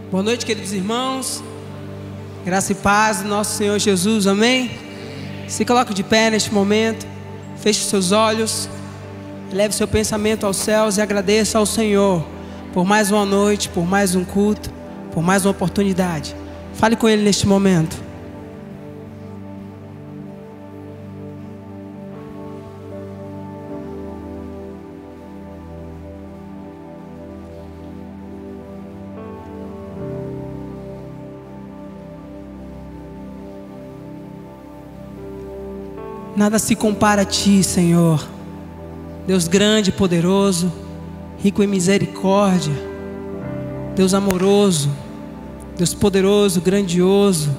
Boa noite, queridos irmãos. Graça e paz do nosso Senhor Jesus, amém? Se coloque de pé neste momento. Feche seus olhos. Leve seu pensamento aos céus e agradeça ao Senhor por mais uma noite, por mais um culto, por mais uma oportunidade. Fale com Ele neste momento. Nada se compara a Ti, Senhor, Deus grande e poderoso, rico em misericórdia, Deus amoroso, Deus poderoso, grandioso.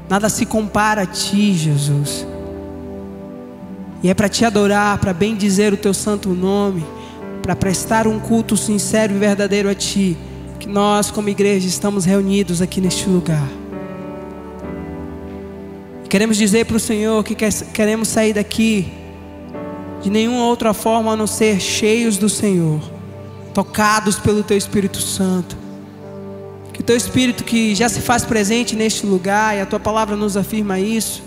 Nada se compara a Ti, Jesus. E é para Te adorar, para bendizer o Teu santo nome, para prestar um culto sincero e verdadeiro a Ti, que nós como igreja estamos reunidos aqui neste lugar. Queremos dizer para o Senhor que queremos sair daqui de nenhuma outra forma a não ser cheios do Senhor, tocados pelo Teu Espírito Santo. Que o Teu Espírito, que já se faz presente neste lugar, e a Tua palavra nos afirma isso,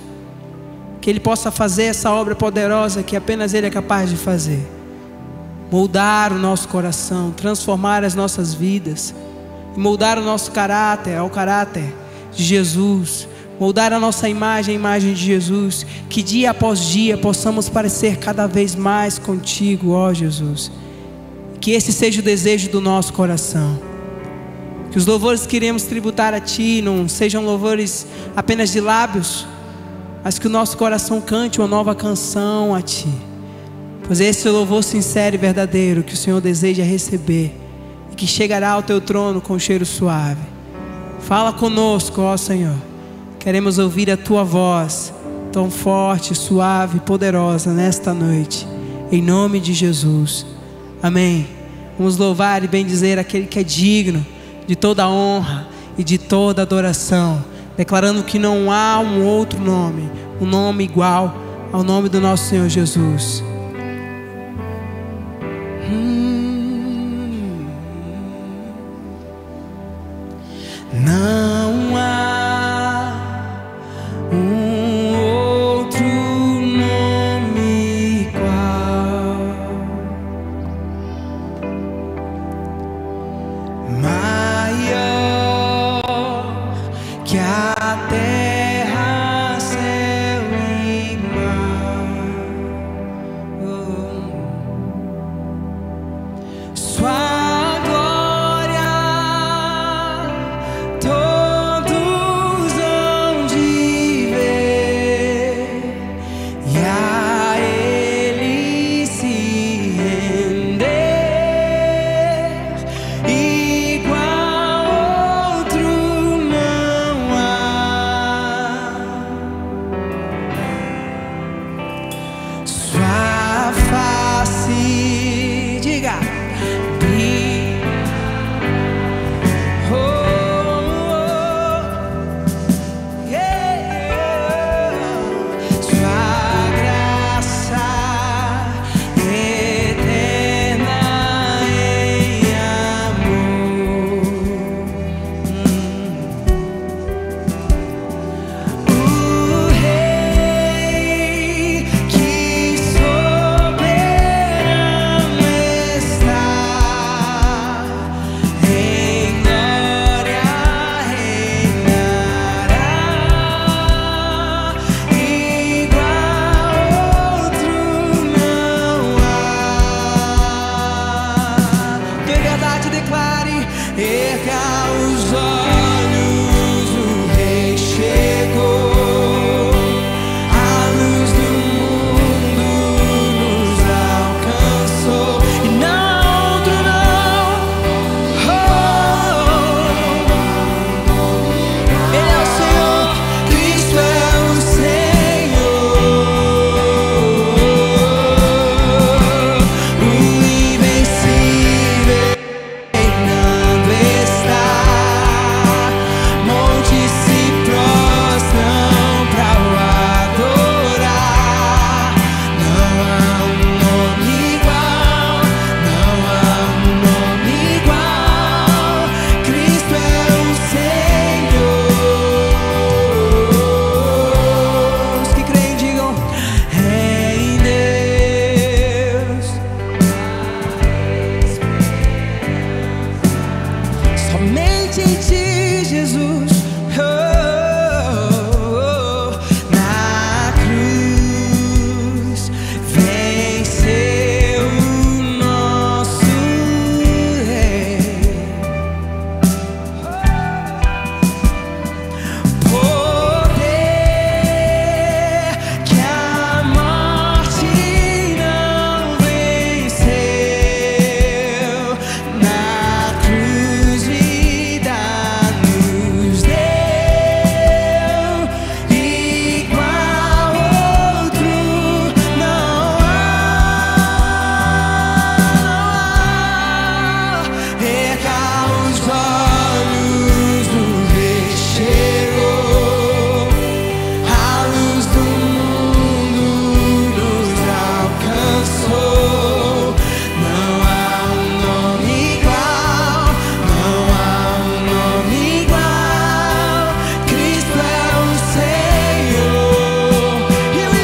que Ele possa fazer essa obra poderosa que apenas Ele é capaz de fazer. Moldar o nosso coração, transformar as nossas vidas, moldar o nosso caráter ao caráter de Jesus, moldar a nossa imagem, a imagem de Jesus. Que dia após dia possamos parecer cada vez mais contigo, ó Jesus. Que esse seja o desejo do nosso coração. Que os louvores que iremos tributar a Ti não sejam louvores apenas de lábios, mas que o nosso coração cante uma nova canção a Ti. Pois esse é o louvor sincero e verdadeiro que o Senhor deseja receber, e que chegará ao Teu trono com cheiro suave. Fala conosco, ó Senhor. Queremos ouvir a Tua voz, tão forte, suave e poderosa nesta noite, em nome de Jesus, amém. Vamos louvar e bendizer aquele que é digno de toda honra e de toda adoração, declarando que não há um outro nome, um nome igual ao nome do nosso Senhor Jesus. Não há outro nome igual, maior que a terra, céu e mar. Sua glória todos hão de ver, e a Ele se render. Igual outro não há. Sua face, diga, brilha. Oh, yeah. Sua graça eterna em amor. O Rei que soberano está, em glória reinará. Igual outro não há. Que verdade declare, erga os olhos, o Rei chegou, a luz do mundo nos alcançou, e não outro não. Ele é o Senhor, Cristo é o Senhor, o invencível reinando está. somente em ti, Jesus. Na cruz venceu o nosso Rei. Poder que a morte não venceu. Na cruz vida nos deu, igual outro não há. Erga os olhos, o Rei chegou, a luz do mundo nos alcançou. Não há um nome igual, não há um nome igual. Cristo é o Senhor e o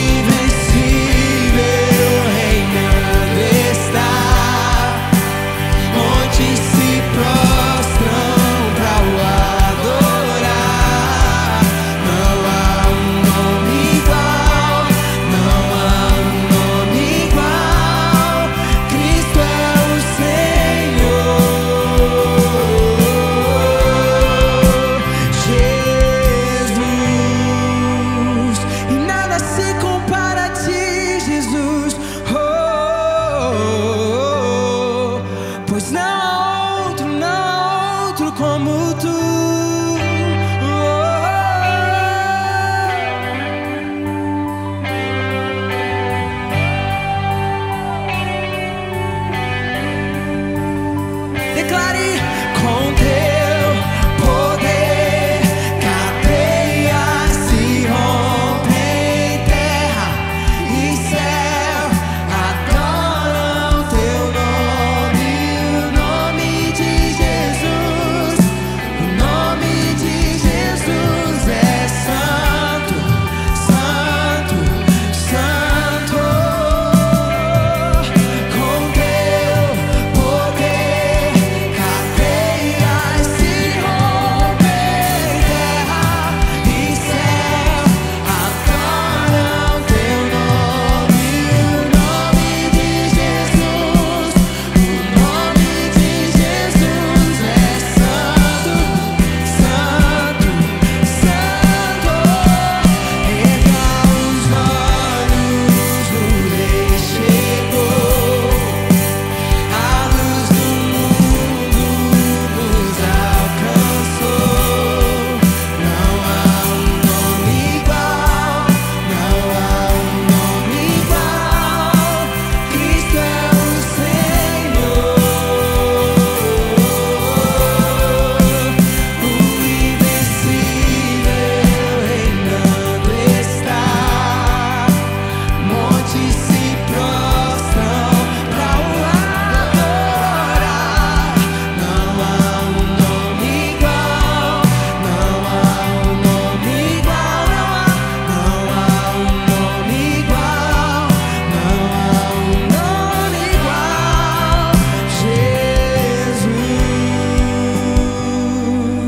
invencível reinando está. Montes se prostram pra o adorar. Não há um nome igual, não há um nome igual. Cristo é o Senhor, Jesus, e nada se compara a ti, Jesus. Pois não há outro, não há outro como tu. Declare: com teu poder, cadeias se rompem, terra e céu adoram teu nome. O nome de Jesus, o nome de Jesus é santo, santo, santo. Com teu poder, cadeias se rompem, terra e céu adoram teu nome. O nome de Jesus, o nome de Jesus é santo, santo, santo. Erga os olhos, o Rei chegou, a luz do mundo nos alcançou. Não há um nome igual, não há um nome igual. Cristo é o Senhor, o invencível reinando está. Montes se prostram pra o adorar. Não há um nome igual, não há um nome igual, não há um nome igual, não há um nome igual.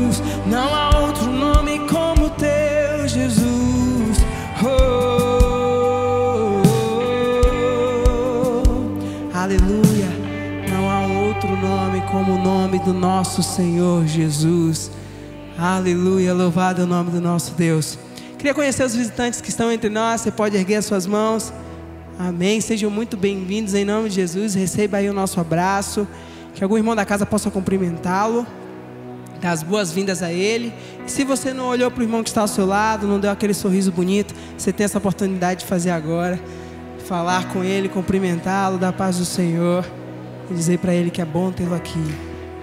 Jesus, não há outro nome como o teu, Jesus. Aleluia. Não há um outro nome como o nome do nosso Senhor Jesus. Aleluia. Louvado é o nome do nosso Deus. Queria conhecer os visitantes que estão entre nós. Você pode erguer as suas mãos. Amém. Sejam muito bem-vindos em nome de Jesus. Receba aí o nosso abraço. Que algum irmão da casa possa cumprimentá-lo, dar as boas-vindas a ele. E se você não olhou para o irmão que está ao seu lado, não deu aquele sorriso bonito, você tem essa oportunidade de fazer agora. Falar com ele, cumprimentá-lo, dar a paz do Senhor e dizer para ele que é bom tê-lo aqui,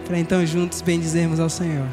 para então juntos bendizermos ao Senhor.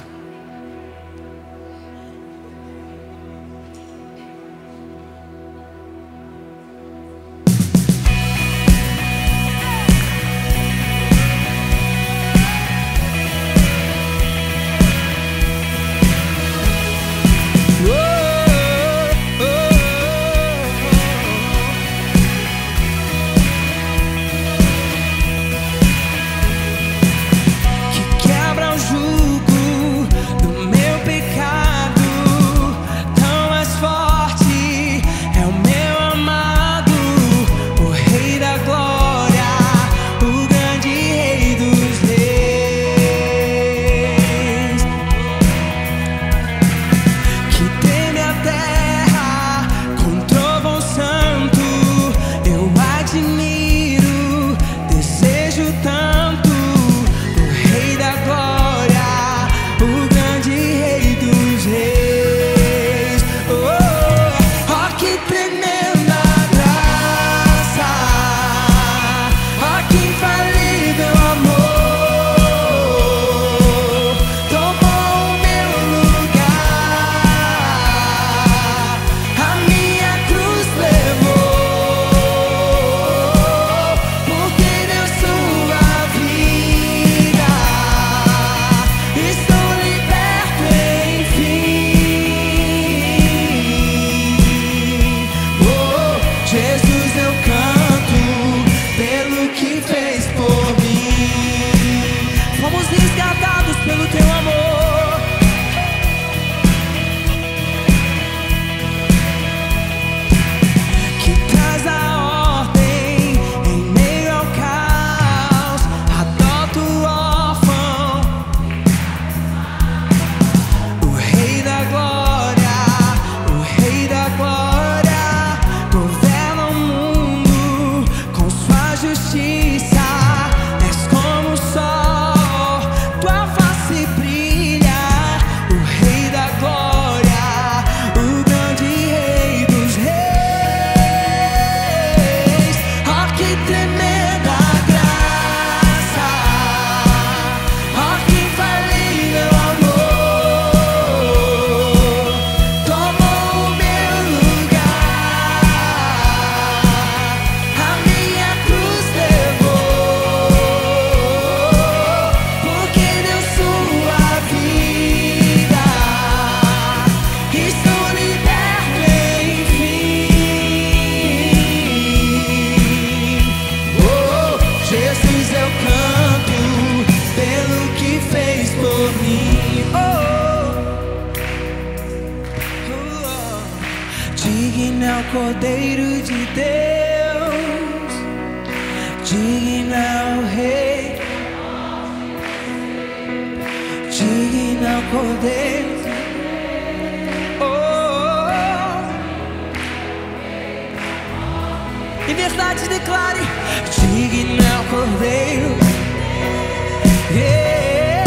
Cordeiro de Deus, digno é o Rei, digno é o Cordeiro. Em verdade declare: digno é o Cordeiro, yeah.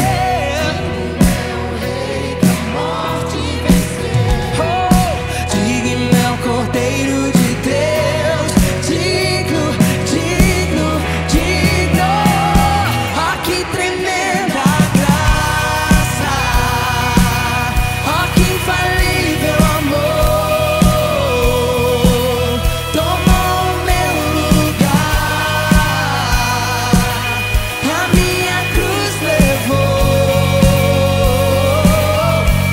Oh, digno é o Cordeiro de Deus, digno, digno, digno. Oh, que tremenda graça, oh, que infalível amor, tomou meu lugar, a minha cruz levou,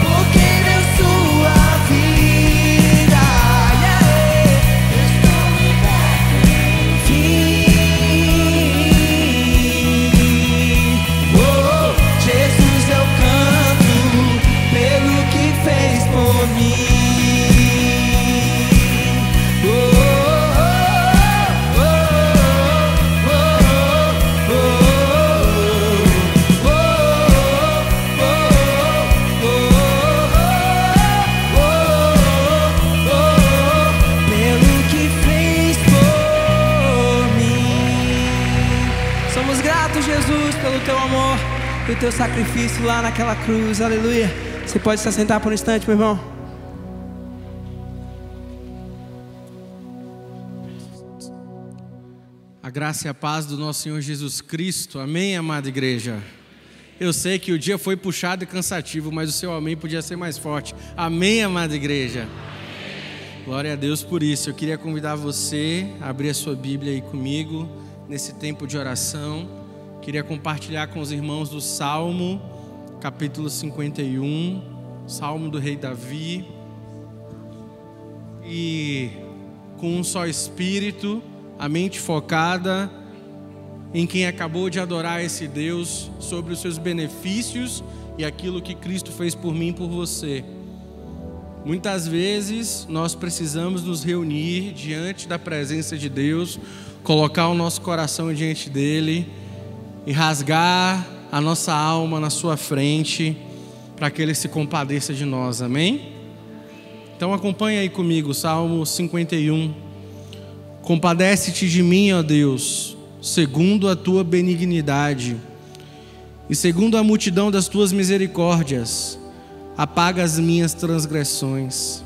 porque deu sua vida, yeah. Estou liberto, enfim. Oh, Jesus, eu canto pelo que fez por mim. Pelo que fez por mim. Somos gratos, Jesus, pelo teu amor e o teu sacrifício lá naquela cruz. Aleluia. Você pode se assentar por um instante, meu irmão. A graça e a paz do nosso Senhor Jesus Cristo. Amém, amada igreja? Eu sei que o dia foi puxado e cansativo, mas o seu amém podia ser mais forte. Amém, amada igreja? Glória a Deus por isso. Eu queria convidar você a abrir a sua Bíblia aí comigo, nesse tempo de oração. Queria compartilhar com os irmãos do Salmo, capítulo 51, Salmo do rei Davi. E com um só espírito, a mente focada em quem acabou de adorar esse Deus, sobre os seus benefícios e aquilo que Cristo fez por mim e por você. Muitas vezes nós precisamos nos reunir diante da presença de Deus, colocar o nosso coração diante dele e rasgar a nossa alma na sua frente, para que ele se compadeça de nós, amém? Então acompanha aí comigo, Salmo 51. Compadece-te de mim, ó Deus, segundo a tua benignidade e segundo a multidão das tuas misericórdias, apaga as minhas transgressões.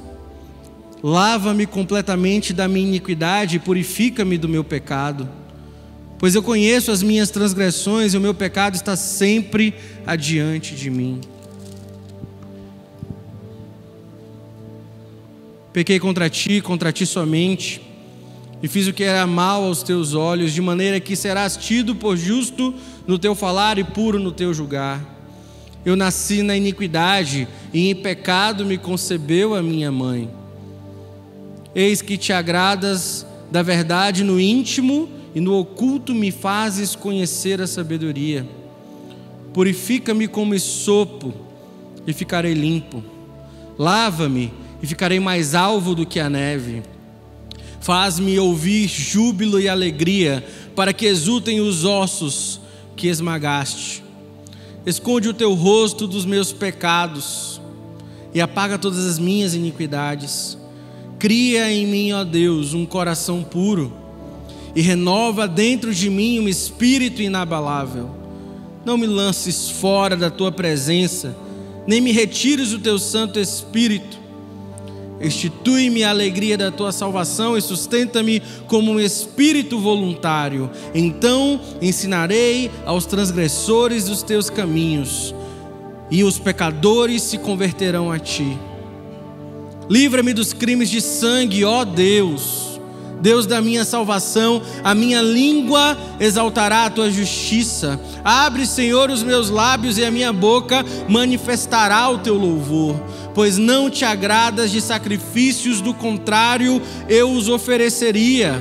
Lava-me completamente da minha iniquidade e purifica-me do meu pecado, pois eu conheço as minhas transgressões e o meu pecado está sempre adiante de mim. Pequei contra ti somente, e fiz o que era mal aos teus olhos, de maneira que serás tido por justo no teu falar e puro no teu julgar. Eu nasci na iniquidade, e em pecado me concebeu a minha mãe. Eis que te agradas da verdade no íntimo, e no oculto me fazes conhecer a sabedoria. Purifica-me como esopo, e ficarei limpo. Lava-me, e ficarei mais alvo do que a neve. Faz-me ouvir júbilo e alegria, para que exultem os ossos que esmagaste. Esconde o teu rosto dos meus pecados e apaga todas as minhas iniquidades. Cria em mim, ó Deus, um coração puro e renova dentro de mim um espírito inabalável. Não me lances fora da tua presença, nem me retires o teu Santo Espírito. Restitui-me a alegria da tua salvação e sustenta-me como um espírito voluntário. Então ensinarei aos transgressores os teus caminhos, e os pecadores se converterão a ti. Livra-me dos crimes de sangue, ó Deus, Deus da minha salvação. A minha língua exaltará a tua justiça. Abre, Senhor, os meus lábios, e a minha boca manifestará o teu louvor. Pois não te agradas de sacrifícios, do contrário eu os ofereceria.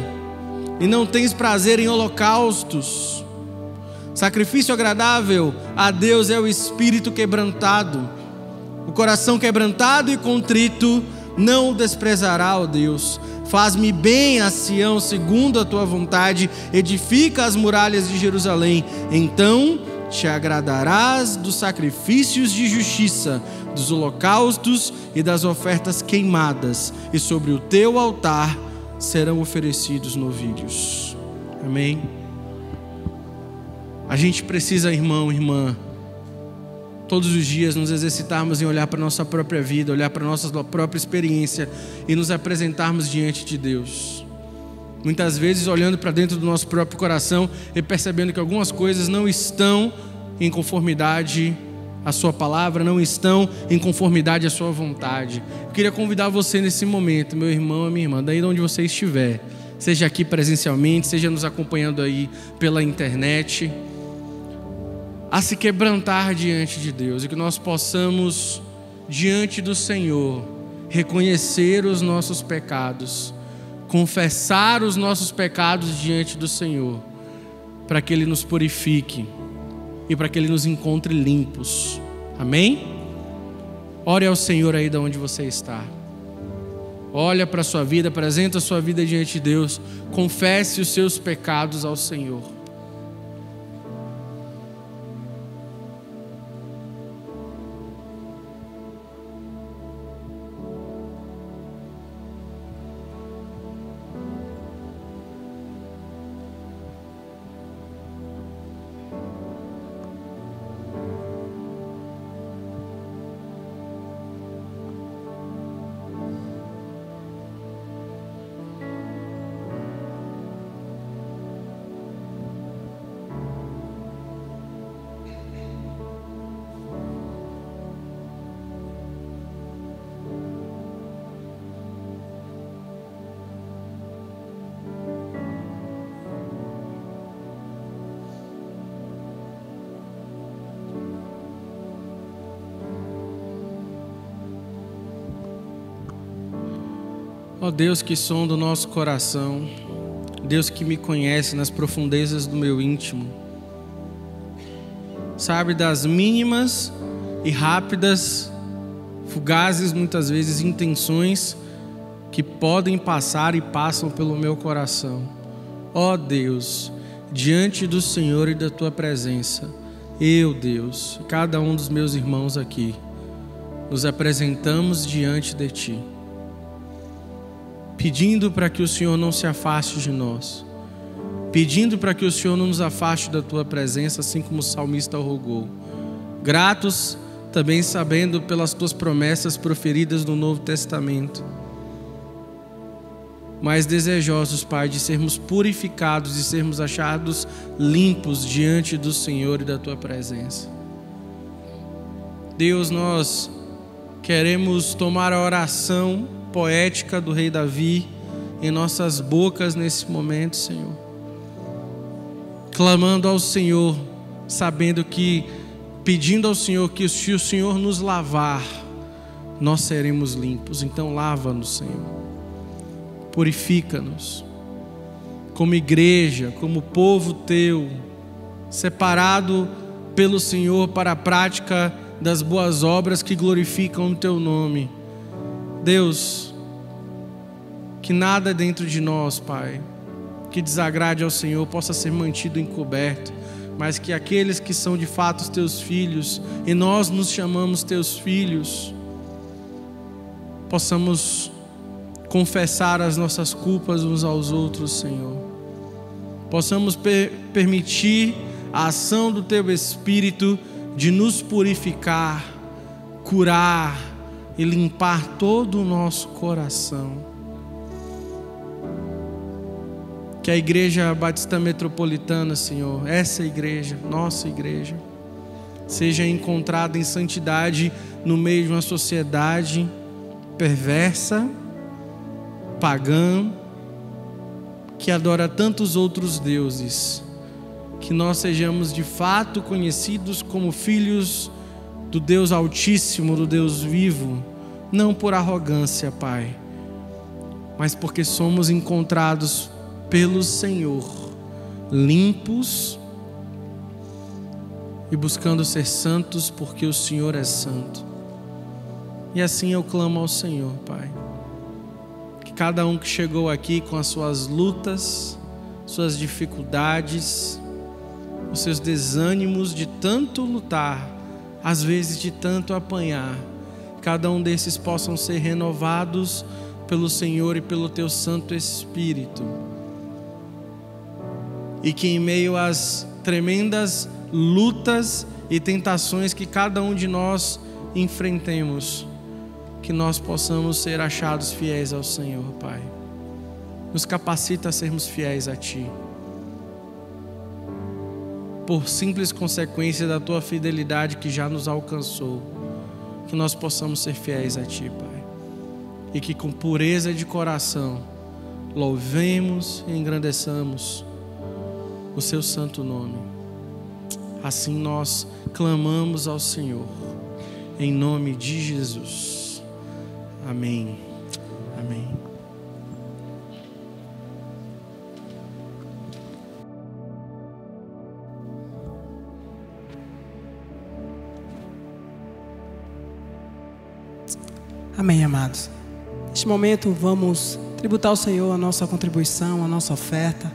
E não tens prazer em holocaustos. Sacrifício agradável a Deus é o espírito quebrantado. O coração quebrantado e contrito não o desprezará, ó Deus. Faz-me bem a Sião segundo a tua vontade, edifica as muralhas de Jerusalém. Então te agradarás dos sacrifícios de justiça, dos holocaustos e das ofertas queimadas, e sobre o teu altar serão oferecidos novilhos. Amém? A gente precisa, irmão, irmã, todos os dias nos exercitarmos em olhar para a nossa própria vida, olhar para a nossa própria experiência e nos apresentarmos diante de Deus. Muitas vezes olhando para dentro do nosso próprio coração e percebendo que algumas coisas não estão em conformidade à sua palavra, não estão em conformidade à sua vontade. Eu queria convidar você nesse momento, meu irmão e minha irmã, daí de onde você estiver, seja aqui presencialmente, seja nos acompanhando aí pela internet, a se quebrantar diante de Deus, e que nós possamos, diante do Senhor, reconhecer os nossos pecados, confessar os nossos pecados diante do Senhor, para que Ele nos purifique e para que Ele nos encontre limpos. Amém? Ore ao Senhor aí de onde você está. Olha para a sua vida, apresenta a sua vida diante de Deus, confesse os seus pecados ao Senhor. Ó Deus que sonda o nosso coração, Deus que me conhece nas profundezas do meu íntimo, sabe das mínimas e rápidas, fugazes muitas vezes, intenções que podem passar e passam pelo meu coração. Ó Deus, diante do Senhor e da Tua presença, eu, Deus, cada um dos meus irmãos aqui, nos apresentamos diante de Ti, pedindo para que o Senhor não se afaste de nós, pedindo para que o Senhor não nos afaste da Tua presença, assim como o salmista rogou. Gratos também sabendo pelas Tuas promessas proferidas no Novo Testamento, mas desejosos, Pai, de sermos purificados e sermos achados limpos diante do Senhor e da Tua presença. Deus, nós queremos tomar a oração poética do rei Davi em nossas bocas nesse momento, Senhor, clamando ao Senhor, sabendo que, pedindo ao Senhor que se o Senhor nos lavar, nós seremos limpos. Então lava-nos, Senhor, purifica-nos como igreja, como povo Teu, separado pelo Senhor para a prática das boas obras que glorificam o Teu nome. Deus, que nada dentro de nós, Pai, que desagrade ao Senhor possa ser mantido encoberto, mas que aqueles que são de fato os Teus filhos, e nós nos chamamos Teus filhos, possamos confessar as nossas culpas uns aos outros, Senhor. Possamos permitir a ação do Teu Espírito de nos purificar, curar e limpar todo o nosso coração. Que a Igreja Batista Metropolitana, Senhor, essa igreja, nossa igreja, seja encontrada em santidade no meio de uma sociedade perversa, pagã, que adora tantos outros deuses. Que nós sejamos de fato conhecidos como filhos do Deus Altíssimo, do Deus vivo, não por arrogância, Pai, mas porque somos encontrados pelo Senhor, limpos e buscando ser santos, porque o Senhor é santo. E assim eu clamo ao Senhor, Pai, que cada um que chegou aqui com as suas lutas, suas dificuldades, os seus desânimos de tanto lutar, às vezes de tanto apanhar, cada um desses possam ser renovados pelo Senhor e pelo Teu Santo Espírito. E que em meio às tremendas lutas e tentações que cada um de nós enfrentemos, que nós possamos ser achados fiéis ao Senhor, Pai. Nos capacita a sermos fiéis a Ti, por simples consequência da Tua fidelidade que já nos alcançou, que nós possamos ser fiéis a Ti, Pai, e que com pureza de coração louvemos e engrandeçamos o Seu santo nome. Assim nós clamamos ao Senhor, em nome de Jesus. Amém. Amém. Amém, amados. Neste momento vamos tributar ao Senhor a nossa contribuição, a nossa oferta,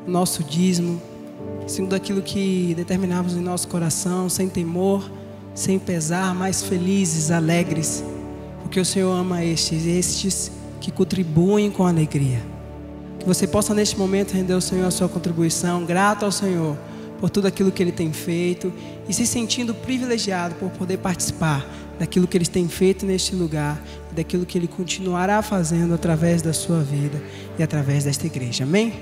o nosso dízimo, segundo aquilo que determinamos em nosso coração, sem temor, sem pesar, mais felizes, alegres, porque o Senhor ama estes que contribuem com alegria. Que você possa neste momento render ao Senhor a sua contribuição, grato ao Senhor por tudo aquilo que Ele tem feito e se sentindo privilegiado por poder participar daquilo que Ele tem feito neste lugar e daquilo que Ele continuará fazendo através da sua vida e através desta igreja. Amém?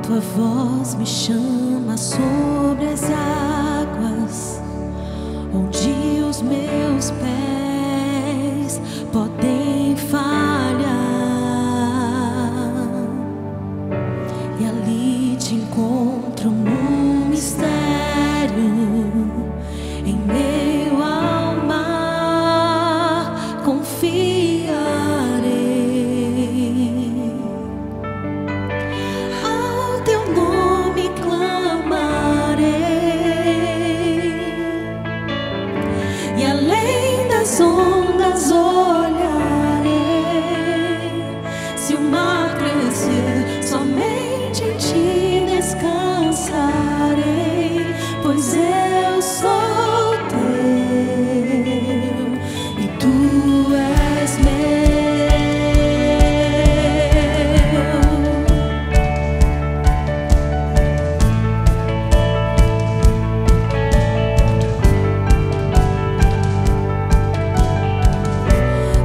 Tua voz me chama sobre as águas, onde os meus pés podem falhar, e ali te encontro num mistério, em meio ao mar confiarei. Ao teu nome clamarei, e além das ondas olharei. Se o mar crescer, somente em ti descansarei, pois eu sou teu e tu és meu.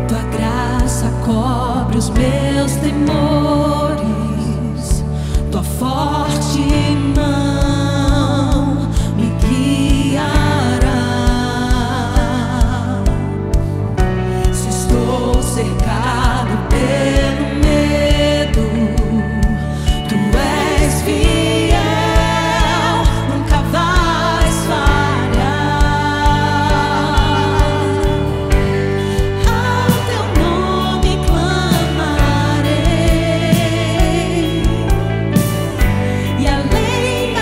Tua graça cobre os meus temores, tua forte mão me guiará. Se estou cercado pelo medo, tu és fiel, nunca vais falhar. Ao teu nome clamarei, e além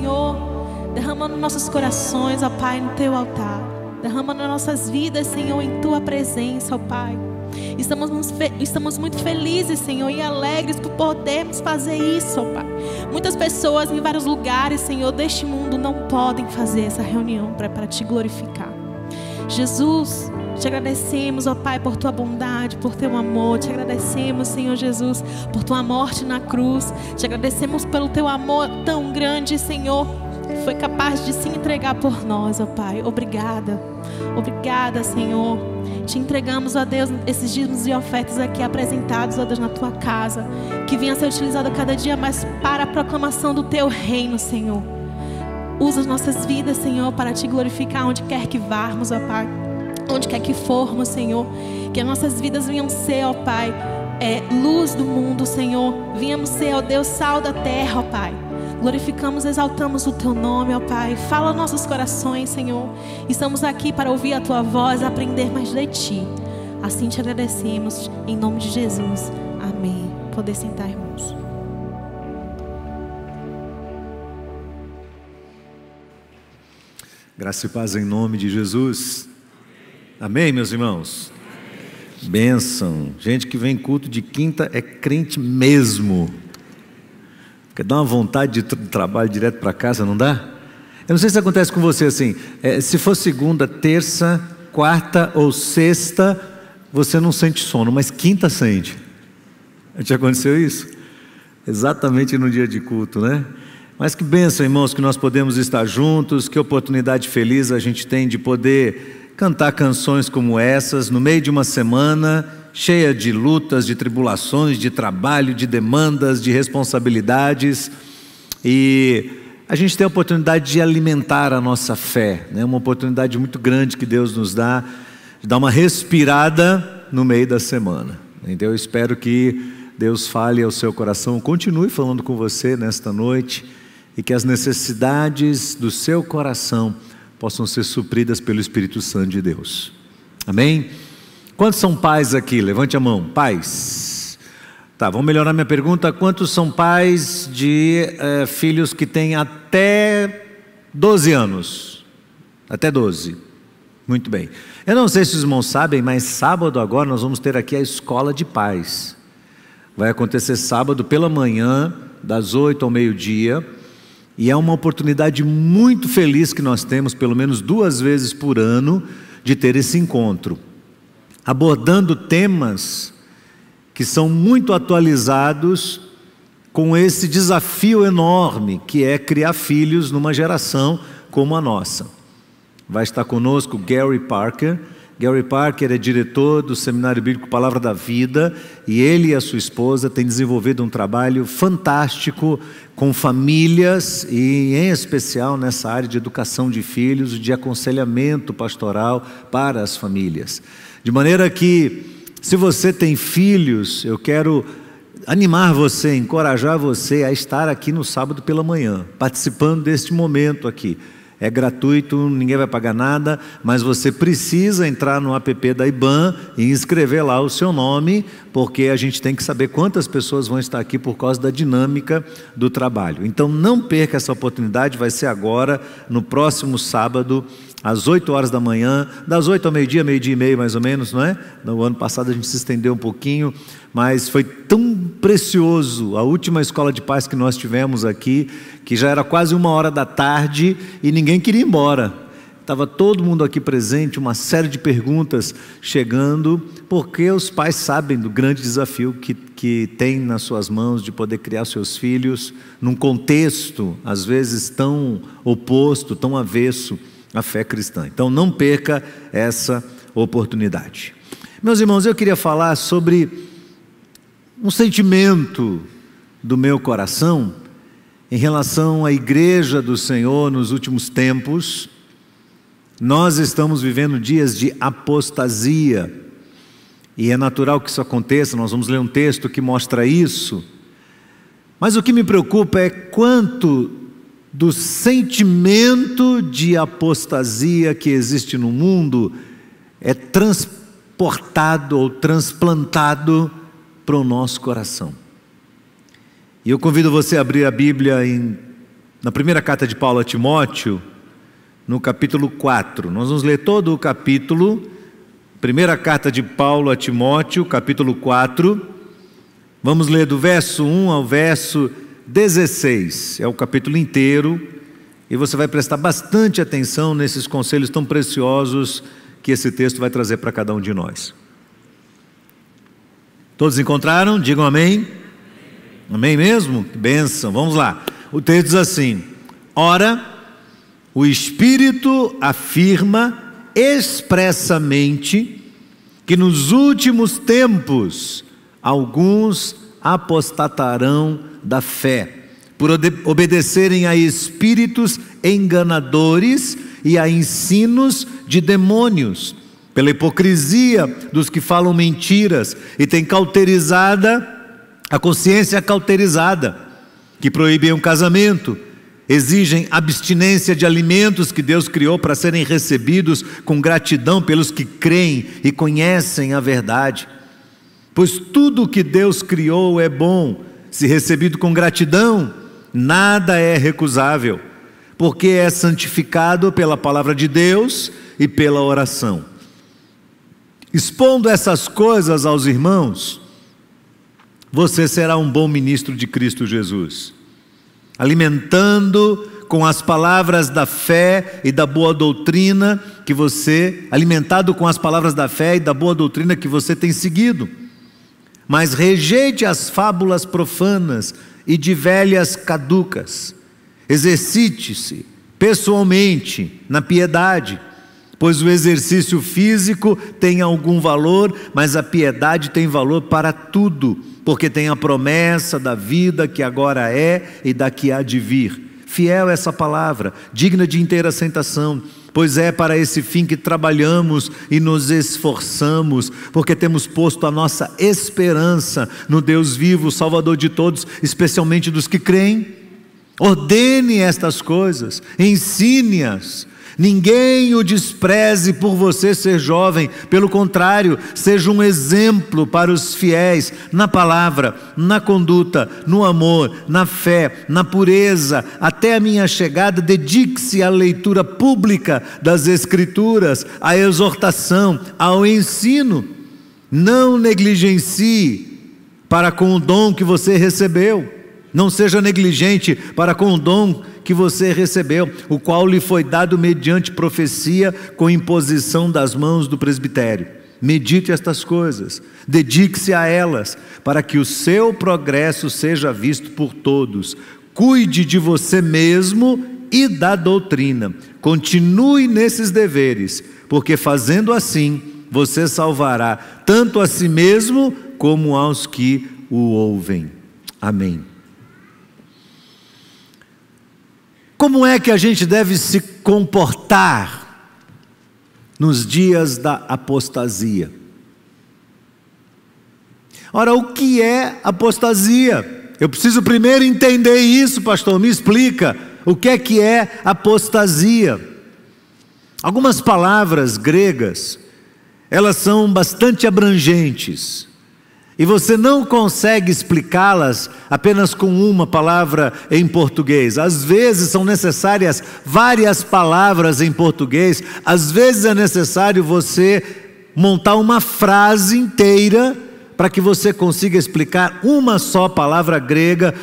Senhor, derramando nossos corações, ó Pai, no Teu altar. Derramando nossas vidas, Senhor, em Tua presença, ó Pai. Estamos muito felizes, Senhor, e alegres por podermos fazer isso, ó Pai. Muitas pessoas em vários lugares, Senhor, deste mundo não podem fazer essa reunião para Te glorificar. Jesus, Te agradecemos, ó Pai, por Tua bondade, por Teu amor. Te agradecemos, Senhor Jesus, por Tua morte na cruz. Te agradecemos pelo Teu amor tão grande, Senhor, que foi capaz de se entregar por nós, ó Pai. Obrigada, obrigada, Senhor. Te entregamos, ó Deus, esses dízimos e ofertas aqui apresentados, ó Deus, na Tua casa, que venha a ser utilizado cada dia mais para a proclamação do Teu reino, Senhor. Usa as nossas vidas, Senhor, para Te glorificar onde quer que varmos, ó Pai, onde quer que formos, Senhor. Que as nossas vidas venham ser, ó Pai, luz do mundo, Senhor. Venhamos ser, ó Deus, sal da terra, ó Pai. Glorificamos, exaltamos o Teu nome, ó Pai. Fala aos nossos corações, Senhor. Estamos aqui para ouvir a Tua voz, aprender mais de Ti. Assim Te agradecemos, em nome de Jesus. Amém. Poder sentar, irmãos. Graça e paz em nome de Jesus. Amém, meus irmãos? Amém. Bênção. Gente que vem culto de quinta é crente mesmo. Quer dar uma vontade de trabalho direto para casa, não dá? Eu não sei se acontece com você assim, se for segunda, terça, quarta ou sexta, você não sente sono, mas quinta sente. Já aconteceu isso? Exatamente no dia de culto, né? Mas que bênção, irmãos, que nós podemos estar juntos, que oportunidade feliz a gente tem de poder cantar canções como essas, no meio de uma semana cheia de lutas, de tribulações, de trabalho, de demandas, de responsabilidades, e a gente tem a oportunidade de alimentar a nossa fé, né? Uma oportunidade muito grande que Deus nos dá, de dar uma respirada no meio da semana. Então eu espero que Deus fale ao seu coração, continue falando com você nesta noite, e que as necessidades do seu coração possam ser supridas pelo Espírito Santo de Deus. Amém? Quantos são pais aqui? Levante a mão. Pais. Tá, vamos melhorar minha pergunta. Quantos são pais de filhos que têm até 12 anos? Até 12. Muito bem. Eu não sei se os irmãos sabem, mas sábado agora nós vamos ter aqui a escola de pais. Vai acontecer sábado pela manhã, das 8 ao meio-dia. E é uma oportunidade muito feliz que nós temos, pelo menos 2 vezes por ano, de ter esse encontro, abordando temas que são muito atualizados com esse desafio enorme que é criar filhos numa geração como a nossa. Vai estar conosco Gary Parker. Gary Parker é diretor do Seminário Bíblico Palavra da Vida, e ele e a sua esposa têm desenvolvido um trabalho fantástico com famílias, e em especial nessa área de educação de filhos, de aconselhamento pastoral para as famílias. De maneira que, se você tem filhos, eu quero animar você, encorajar você a estar aqui no sábado pela manhã, participando deste momento aqui. É gratuito, ninguém vai pagar nada, mas você precisa entrar no app da IBAN e inscrever lá o seu nome, porque a gente tem que saber quantas pessoas vão estar aqui por causa da dinâmica do trabalho. Então não perca essa oportunidade, vai ser agora, no próximo sábado, às 8 horas da manhã, das 8 ao meio-dia, meio-dia e meio mais ou menos, não é? No ano passado a gente se estendeu um pouquinho, mas foi tão precioso a última escola de paz que nós tivemos aqui, que já era quase 1h da tarde e ninguém queria ir embora. Estava todo mundo aqui presente, uma série de perguntas chegando, porque os pais sabem do grande desafio que tem nas suas mãos de poder criar seus filhos num contexto, às vezes, tão oposto, tão avesso à fé cristã. Então não perca essa oportunidade. Meus irmãos, eu queria falar sobre um sentimento do meu coração em relação à igreja do Senhor nos últimos tempos. Nós estamos vivendo dias de apostasia, e é natural que isso aconteça. Nós vamos ler um texto que mostra isso, mas o que me preocupa é quanto do sentimento de apostasia que existe no mundo é transportado ou transplantado para o nosso coração. E eu convido você a abrir a Bíblia em na primeira carta de Paulo a Timóteo, no capítulo 4. Nós vamos ler todo o capítulo, primeira carta de Paulo a Timóteo, capítulo 4. Vamos ler do verso 1 ao verso 16. É o capítulo inteiro, e você vai prestar bastante atenção nesses conselhos tão preciosos que esse texto vai trazer para cada um de nós. Todos encontraram? Digam amém. Amém mesmo? Que bênção. Vamos lá. O texto diz assim: ora, o Espírito afirma expressamente que nos últimos tempos alguns apostatarão da fé, por obedecerem a espíritos enganadores e a ensinos de demônios, pela hipocrisia dos que falam mentiras e têm a consciência cauterizada, que proíbem o casamento, exigem abstinência de alimentos que Deus criou para serem recebidos com gratidão pelos que creem e conhecem a verdade. Pois tudo o que Deus criou é bom, se recebido com gratidão, nada é recusável, porque é santificado pela palavra de Deus e pela oração. Expondo essas coisas aos irmãos, você será um bom ministro de Cristo Jesus, alimentado com as palavras da fé e da boa doutrina que você tem seguido. Mas rejeite as fábulas profanas e de velhas caducas. Exercite-se pessoalmente na piedade, pois o exercício físico tem algum valor, mas a piedade tem valor para tudo, porque tem a promessa da vida que agora é e da que há de vir. Fiel essa palavra, digna de inteira aceitação, pois é para esse fim que trabalhamos e nos esforçamos, porque temos posto a nossa esperança no Deus vivo, Salvador de todos, especialmente dos que creem. Ordene estas coisas, ensine-as. Ninguém o despreze por você ser jovem, pelo contrário, seja um exemplo para os fiéis na palavra, na conduta, no amor, na fé, na pureza. Até a minha chegada, dedique-se à leitura pública das Escrituras, à exortação, ao ensino. Não negligencie para com o dom que você recebeu. Não seja negligente para com o dom que você recebeu, o qual lhe foi dado mediante profecia, com imposição das mãos do presbitério. Medite estas coisas, dedique-se a elas, para que o seu progresso seja visto por todos. Cuide de você mesmo e da doutrina. Continue nesses deveres, porque fazendo assim, você salvará tanto a si mesmo como aos que o ouvem. Amém. Como é que a gente deve se comportar nos dias da apostasia? Ora, o que é apostasia? Eu preciso primeiro entender isso, pastor, me explica. O que é apostasia? Algumas palavras gregas, elas são bastante abrangentes. E você não consegue explicá-las apenas com uma palavra em português. Às vezes são necessárias várias palavras em português. Às vezes é necessário você montar uma frase inteira para que você consiga explicar uma só palavra grega,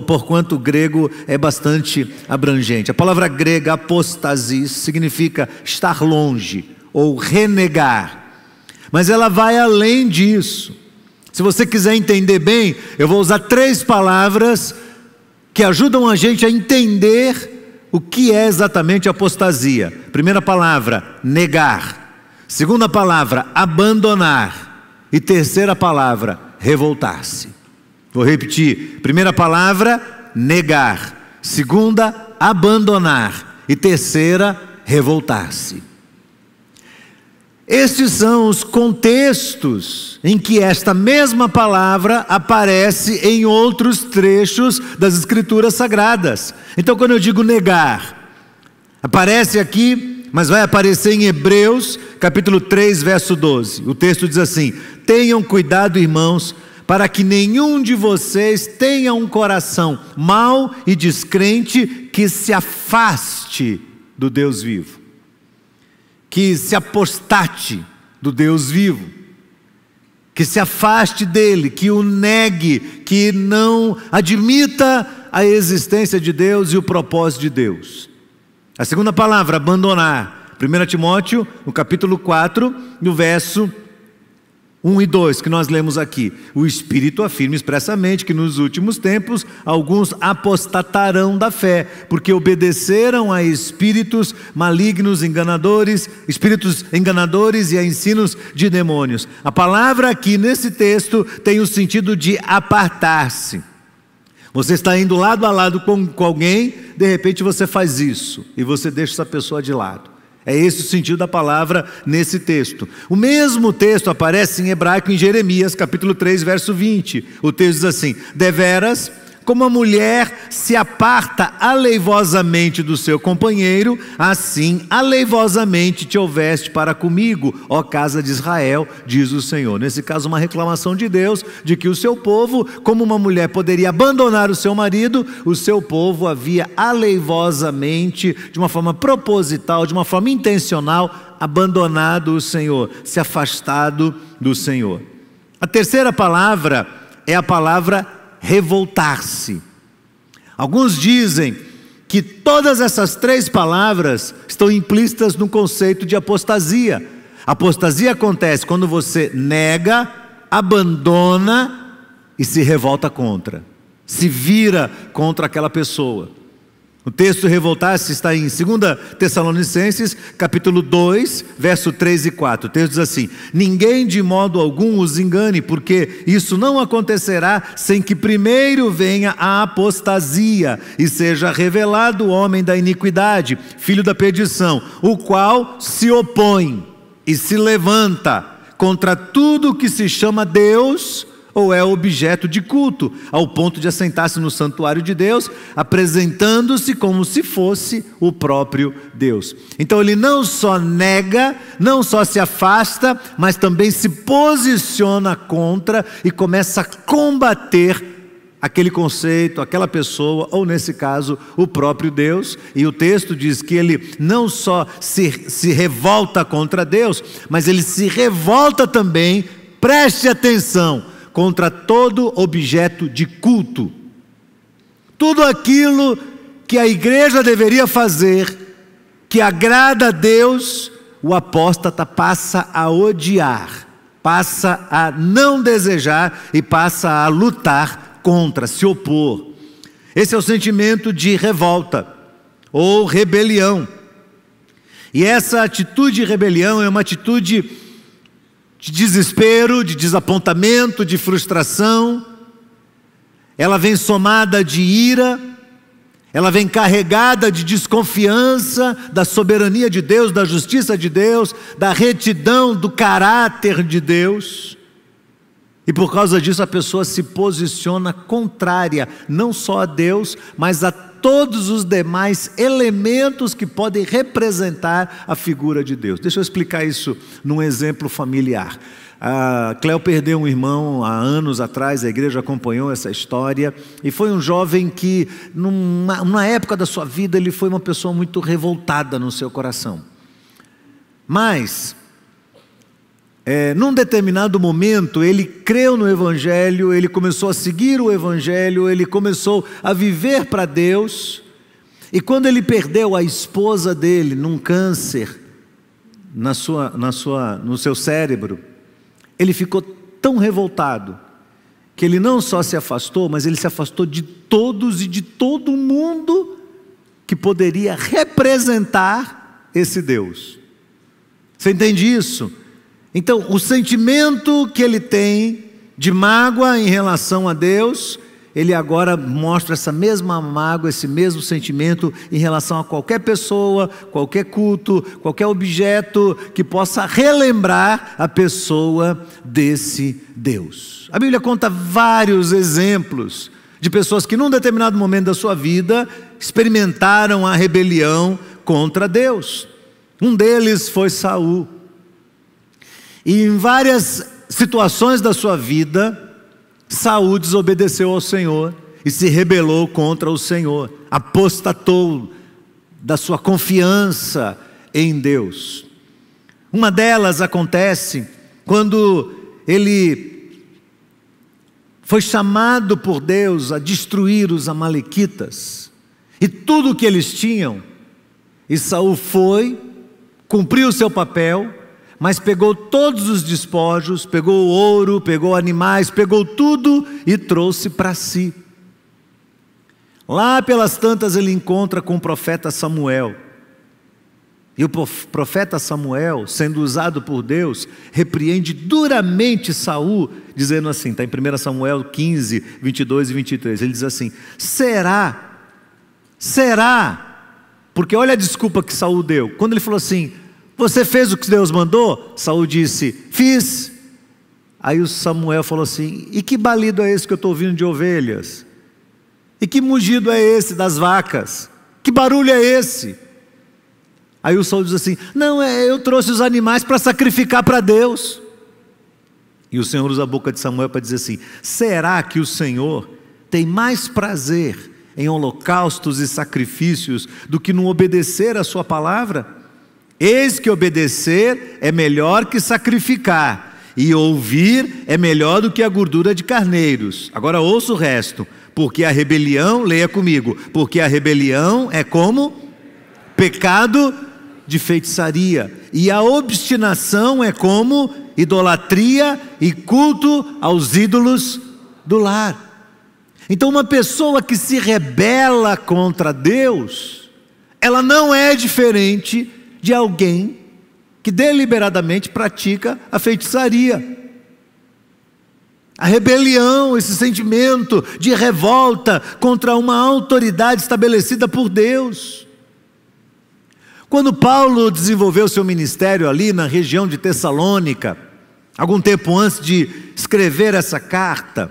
porquanto o grego é bastante abrangente. A palavra grega apostasis significa estar longe ou renegar. Mas ela vai além disso. Se você quiser entender bem, eu vou usar 3 palavras que ajudam a gente a entender o que é exatamente apostasia. Primeira palavra, negar. Segunda palavra, abandonar. E terceira palavra, revoltar-se. Vou repetir. Primeira palavra, negar. Segunda, abandonar. E terceira, revoltar-se. Estes são os contextos em que esta mesma palavra aparece em outros trechos das Escrituras Sagradas. Então, quando eu digo negar, aparece aqui, mas vai aparecer em Hebreus, capítulo 3, verso 12. O texto diz assim: tenham cuidado, irmãos, para que nenhum de vocês tenha um coração mau e descrente que se afaste do Deus vivo, que se apostate do Deus vivo, que se afaste dele, que o negue, que não admita a existência de Deus e o propósito de Deus. A segunda palavra, abandonar, 1 Timóteo, no capítulo 4, no verso 1 e 2, que nós lemos aqui. O Espírito afirma expressamente que nos últimos tempos alguns apostatarão da fé, porque obedeceram a espíritos malignos, espíritos enganadores e a ensinos de demônios. A palavra aqui nesse texto tem o sentido de apartar-se. Você está indo lado a lado com alguém, de repente você faz isso, e você deixa essa pessoa de lado. É esse o sentido da palavra nesse texto. O mesmo texto aparece em hebraico em Jeremias, capítulo 3, verso 20. O texto diz assim: deveras, como a mulher se aparta aleivosamente do seu companheiro, assim aleivosamente te houveste para comigo, ó casa de Israel, diz o Senhor. Nesse caso, uma reclamação de Deus, de que o seu povo, como uma mulher poderia abandonar o seu marido, o seu povo havia aleivosamente, de uma forma proposital, de uma forma intencional, abandonado o Senhor, se afastado do Senhor. A terceira palavra é a palavra revoltar-se. Alguns dizem que todas essas três palavras estão implícitas no conceito de apostasia. Apostasia acontece quando você nega, abandona e se revolta contra, se vira contra aquela pessoa. O texto revoltar-se está em 2 Tessalonicenses, capítulo 2, verso 3 e 4. O texto diz assim: ninguém de modo algum os engane, porque isso não acontecerá sem que primeiro venha a apostasia e seja revelado o homem da iniquidade, filho da perdição, o qual se opõe e se levanta contra tudo que se chama Deus ou é objeto de culto, ao ponto de assentar-se no santuário de Deus, apresentando-se como se fosse o próprio Deus. Então ele não só nega, não só se afasta, mas também se posiciona contra e começa a combater aquele conceito, aquela pessoa, ou nesse caso, o próprio Deus. E o texto diz que ele não só se revolta contra Deus, mas ele se revolta também, preste atenção, contra todo objeto de culto. Tudo aquilo que a igreja deveria fazer, que agrada a Deus, o apóstata passa a odiar, passa a não desejar e passa a lutar contra, se opor. Esse é o sentimento de revolta ou rebelião. E essa atitude de rebelião é uma atitude de desespero, de desapontamento, de frustração. Ela vem somada de ira, ela vem carregada de desconfiança da soberania de Deus, da justiça de Deus, da retidão do caráter de Deus. E por causa disso a pessoa se posiciona contrária, não só a Deus, mas a todos os demais elementos que podem representar a figura de Deus. Deixa eu explicar isso num exemplo familiar. A Cléo perdeu um irmão há anos atrás, a igreja acompanhou essa história, e foi um jovem que, numa época da sua vida, ele foi uma pessoa muito revoltada no seu coração. Mas num determinado momento, ele creu no Evangelho, ele começou a seguir o Evangelho, ele começou a viver para Deus, e quando ele perdeu a esposa dele num câncer no seu cérebro, ele ficou tão revoltado, que ele não só se afastou, mas ele se afastou de todos e de todo mundo que poderia representar esse Deus. Você entende isso? Então, o sentimento que ele tem de mágoa em relação a Deus, ele agora mostra essa mesma mágoa, esse mesmo sentimento em relação a qualquer pessoa, qualquer culto, qualquer objeto que possa relembrar a pessoa desse Deus. A Bíblia conta vários exemplos de pessoas que num determinado momento da sua vida experimentaram a rebelião contra Deus. Um deles foi Saul. E em várias situações da sua vida, Saul desobedeceu ao Senhor e se rebelou contra o Senhor, apostatou da sua confiança em Deus. Uma delas acontece quando ele foi chamado por Deus a destruir os amalequitas e tudo o que eles tinham, e Saul foi, cumpriu o seu papel, mas pegou todos os despojos, pegou o ouro, pegou animais, pegou tudo e trouxe para si. Lá pelas tantas ele encontra com o profeta Samuel. E o profeta Samuel, sendo usado por Deus, repreende duramente Saul, dizendo assim, está em 1 Samuel 15, 22 e 23, ele diz assim: será, porque olha a desculpa que Saul deu, quando ele falou assim, você fez o que Deus mandou? Saul disse, fiz. Aí o Samuel falou assim, e que balido é esse que eu estou ouvindo de ovelhas? E que mugido é esse das vacas? Que barulho é esse? Aí o Saul diz assim, não, eu trouxe os animais para sacrificar para Deus. E o Senhor usa a boca de Samuel para dizer assim, será que o Senhor tem mais prazer em holocaustos e sacrifícios do que não obedecer a sua palavra? Eis que obedecer é melhor que sacrificar, e ouvir é melhor do que a gordura de carneiros. Agora ouça o resto, porque a rebelião, leia comigo, porque a rebelião é como pecado de feitiçaria, e a obstinação é como idolatria e culto aos ídolos do lar. Então uma pessoa que se rebela contra Deus, ela não é diferente de alguém que deliberadamente pratica a feitiçaria. A rebelião, esse sentimento de revolta contra uma autoridade estabelecida por Deus. Quando Paulo desenvolveu seu ministério ali na região de Tessalônica, algum tempo antes de escrever essa carta,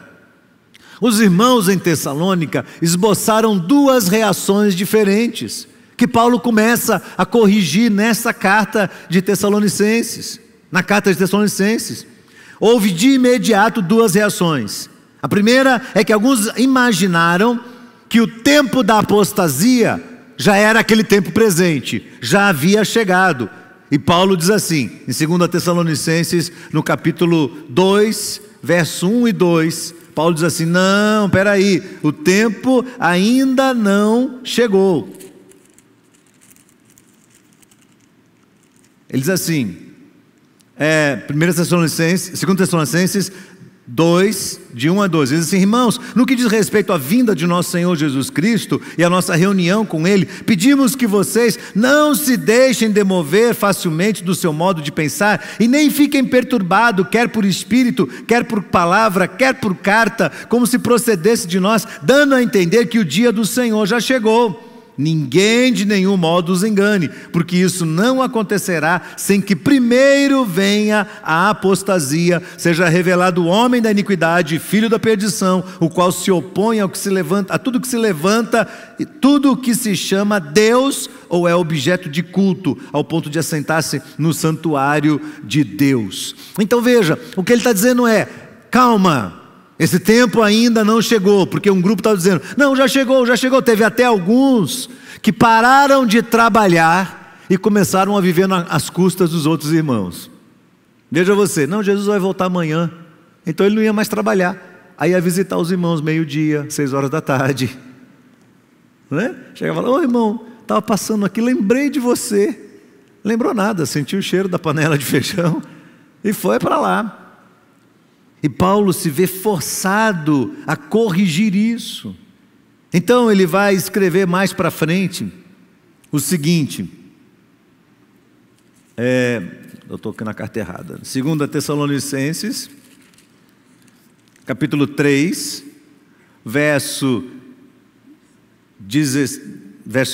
os irmãos em Tessalônica esboçaram duas reações diferentes, que Paulo começa a corrigir nessa carta de Tessalonicenses. Na carta de Tessalonicenses, houve de imediato duas reações. A primeira é que alguns imaginaram que o tempo da apostasia já era aquele tempo presente, já havia chegado. E Paulo diz assim, em 2 Tessalonicenses, no capítulo 2, verso 1 e 2, Paulo diz assim, não, peraí, o tempo ainda não chegou. Ele diz assim, 2 Tessalonicenses 2, de 1 a 2, ele diz assim, irmãos, no que diz respeito à vinda de nosso Senhor Jesus Cristo e a nossa reunião com Ele, pedimos que vocês não se deixem demover facilmente do seu modo de pensar e nem fiquem perturbados, quer por espírito, quer por palavra, quer por carta, como se procedesse de nós, dando a entender que o dia do Senhor já chegou. Ninguém de nenhum modo os engane, porque isso não acontecerá sem que primeiro venha a apostasia, seja revelado o homem da iniquidade, filho da perdição, o qual se opõe ao que se levanta, a tudo que se levanta e tudo o que se chama Deus ou é objeto de culto, ao ponto de assentar-se no santuário de Deus. Então veja, o que ele está dizendo é, calma, esse tempo ainda não chegou, porque um grupo estava dizendo, não, já chegou, teve até alguns que pararam de trabalhar e começaram a viver às custas dos outros irmãos. Veja você, não, Jesus vai voltar amanhã, então ele não ia mais trabalhar, aí ia visitar os irmãos meio-dia, 6 horas da tarde, né? Chegava lá, ô irmão, estava passando aqui, lembrei de você, lembrou nada, sentiu o cheiro da panela de feijão e foi para lá. E Paulo se vê forçado a corrigir isso. Então ele vai escrever mais para frente o seguinte, eu estou aqui na carta errada, 2 Tessalonicenses, capítulo 3, verso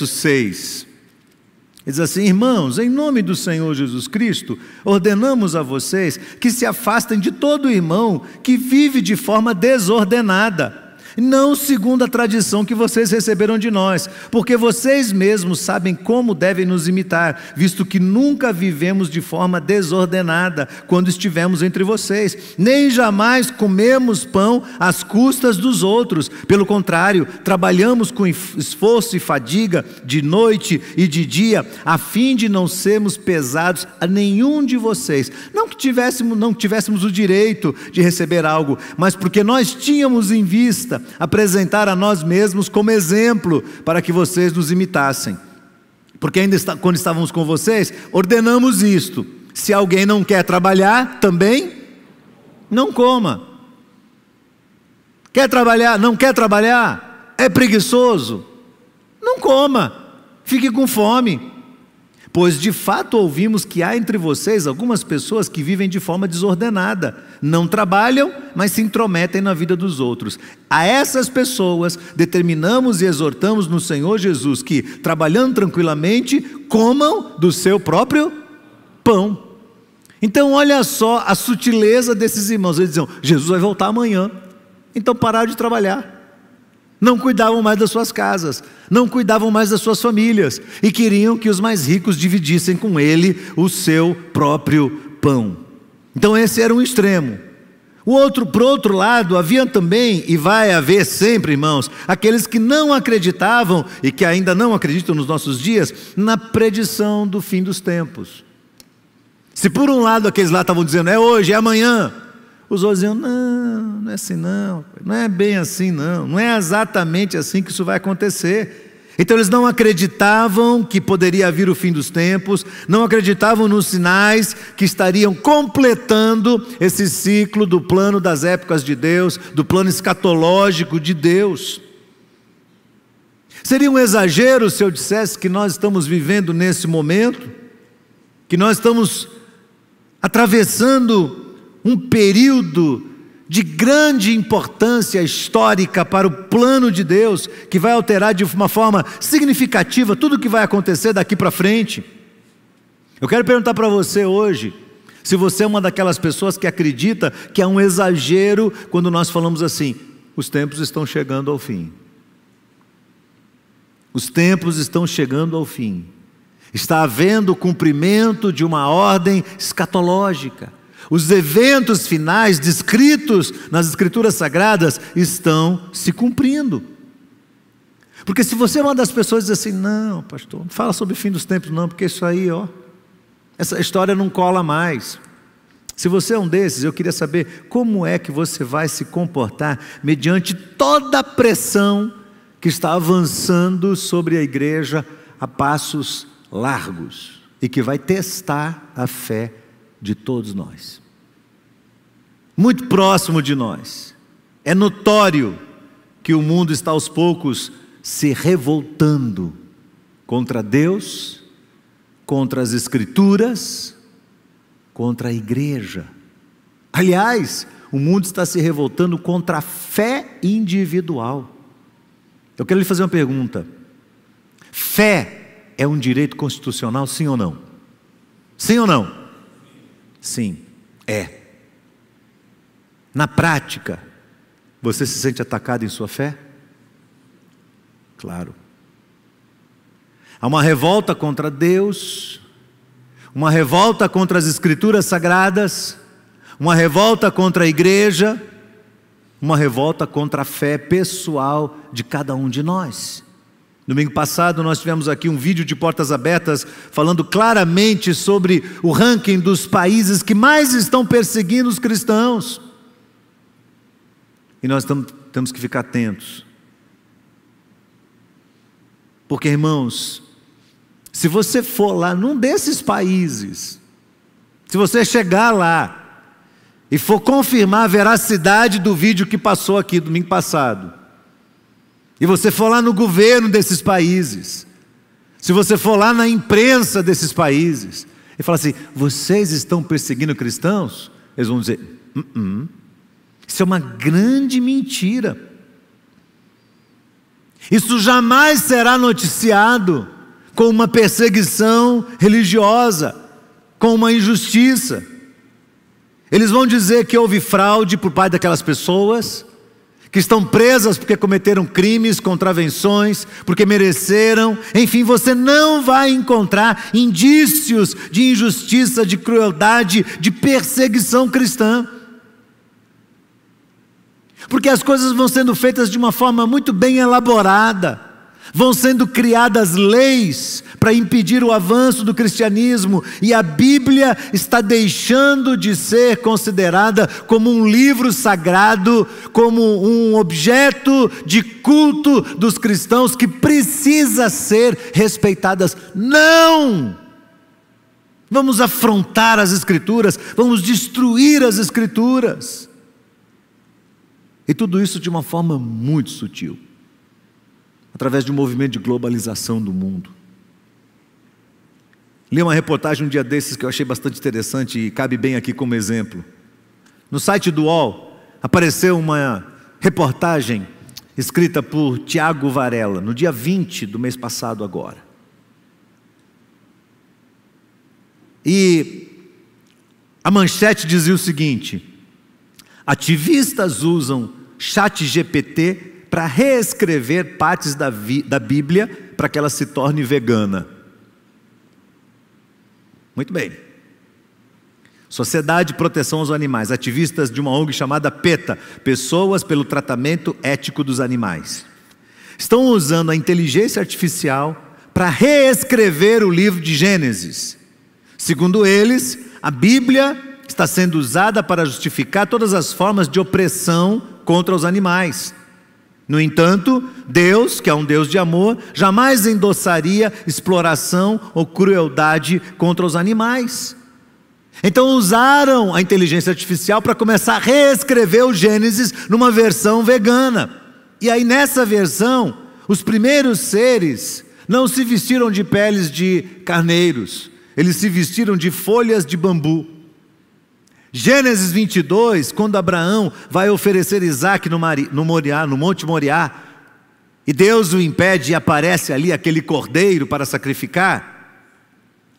6, ele diz assim, irmãos, em nome do Senhor Jesus Cristo, ordenamos a vocês que se afastem de todo irmão que vive de forma desordenada não segundo a tradição que vocês receberam de nós, porque vocês mesmos sabem como devem nos imitar, visto que nunca vivemos de forma desordenada quando estivemos entre vocês, nem jamais comemos pão às custas dos outros. Pelo contrário, trabalhamos com esforço e fadiga de noite e de dia, a fim de não sermos pesados a nenhum de vocês. Não que tivéssemos o direito de receber algo, mas porque nós tínhamos em vista apresentar a nós mesmos como exemplo para que vocês nos imitassem. Porque quando estávamos com vocês, ordenamos isto: se alguém não quer trabalhar, também não coma. Quer trabalhar? Não quer trabalhar? É preguiçoso? Não coma, fique com fome. Pois de fato ouvimos que há entre vocês algumas pessoas que vivem de forma desordenada, não trabalham, mas se intrometem na vida dos outros. A essas pessoas determinamos e exortamos no Senhor Jesus que, trabalhando tranquilamente, comam do seu próprio pão. Então olha só a sutileza desses irmãos. Eles diziam: Jesus vai voltar amanhã. Então pararam de trabalhar. Não cuidavam mais das suas casas, não cuidavam mais das suas famílias, e queriam que os mais ricos dividissem com ele o seu próprio pão. Então esse era um extremo. Por outro lado, havia também, e vai haver sempre, irmãos, aqueles que não acreditavam, e que ainda não acreditam nos nossos dias, na predição do fim dos tempos. Se por um lado aqueles lá estavam dizendo: é hoje, é amanhã, os outros diziam: não é assim não, não é bem assim não é exatamente assim que isso vai acontecer. Então eles não acreditavam que poderia vir o fim dos tempos, não acreditavam nos sinais que estariam completando esse ciclo do plano das épocas de Deus, do plano escatológico de Deus. Seria um exagero se eu dissesse que nós estamos vivendo nesse momento, que nós estamos atravessando um período de grande importância histórica para o plano de Deus, que vai alterar de uma forma significativa tudo o que vai acontecer daqui para frente. Eu quero perguntar para você hoje, se você é uma daquelas pessoas que acredita que é um exagero quando nós falamos assim: os tempos estão chegando ao fim. Os tempos estão chegando ao fim. Está havendo o cumprimento de uma ordem escatológica. Os eventos finais descritos nas Escrituras Sagradas estão se cumprindo. Porque se você é uma das pessoas que diz assim: não, pastor, não fala sobre o fim dos tempos não, porque isso aí, essa história não cola mais. Se você é um desses, eu queria saber como é que você vai se comportar mediante toda a pressão que está avançando sobre a igreja a passos largos e que vai testar a fé de todos nós. Muito próximo de nós. É notório que o mundo está aos poucos se revoltando contra Deus, contra as Escrituras, contra a igreja. Aliás, o mundo está se revoltando contra a fé individual. Eu quero lhe fazer uma pergunta: fé é um direito constitucional, sim ou não? Sim ou não? Sim, é. Na prática, você se sente atacado em sua fé? Claro. Há uma revolta contra Deus, uma revolta contra as Escrituras Sagradas, uma revolta contra a igreja, uma revolta contra a fé pessoal de cada um de nós. Domingo passado nós tivemos aqui um vídeo de Portas Abertas falando claramente sobre o ranking dos países que mais estão perseguindo os cristãos. E nós temos que ficar atentos. Porque, irmãos, se você for lá num desses países, se você chegar lá e for confirmar a veracidade do vídeo que passou aqui domingo passado, e você for lá no governo desses países, se você for lá na imprensa desses países, e falar assim: vocês estão perseguindo cristãos? Eles vão dizer: isso é uma grande mentira. Isso jamais será noticiado com uma perseguição religiosa, com uma injustiça. Eles vão dizer que houve fraude por parte daquelas pessoas, que estão presas porque cometeram crimes, contravenções, porque mereceram. Enfim, você não vai encontrar indícios de injustiça, de crueldade, de perseguição cristã. Porque as coisas vão sendo feitas de uma forma muito bem elaborada. Vão sendo criadas leis para impedir o avanço do cristianismo, e a Bíblia está deixando de ser considerada como um livro sagrado, como um objeto de culto dos cristãos que precisa ser respeitadas. Não! Vamos afrontar as Escrituras, vamos destruir as Escrituras. E tudo isso de uma forma muito sutil, através de um movimento de globalização do mundo. Li uma reportagem um dia desses que eu achei bastante interessante e cabe bem aqui como exemplo. No site do UOL apareceu uma reportagem escrita por Tiago Varela, no dia 20 do mês passado agora. E a manchete dizia o seguinte: ativistas usam ChatGPT para reescrever partes da Bíblia para que ela se torne vegana. Muito bem. Sociedade de Proteção aos Animais, ativistas de uma ONG chamada PETA, Pessoas pelo Tratamento Ético dos Animais, estão usando a inteligência artificial para reescrever o livro de Gênesis. Segundo eles, a Bíblia está sendo usada para justificar todas as formas de opressão contra os animais. No entanto, Deus, que é um Deus de amor, jamais endossaria exploração ou crueldade contra os animais. Então usaram a inteligência artificial para começar a reescrever o Gênesis numa versão vegana. E aí nessa versão, os primeiros seres não se vestiram de peles de carneiros, eles se vestiram de folhas de bambu. Gênesis 22, quando Abraão vai oferecer Isaac no Monte Moriá, e Deus o impede e aparece ali aquele cordeiro para sacrificar,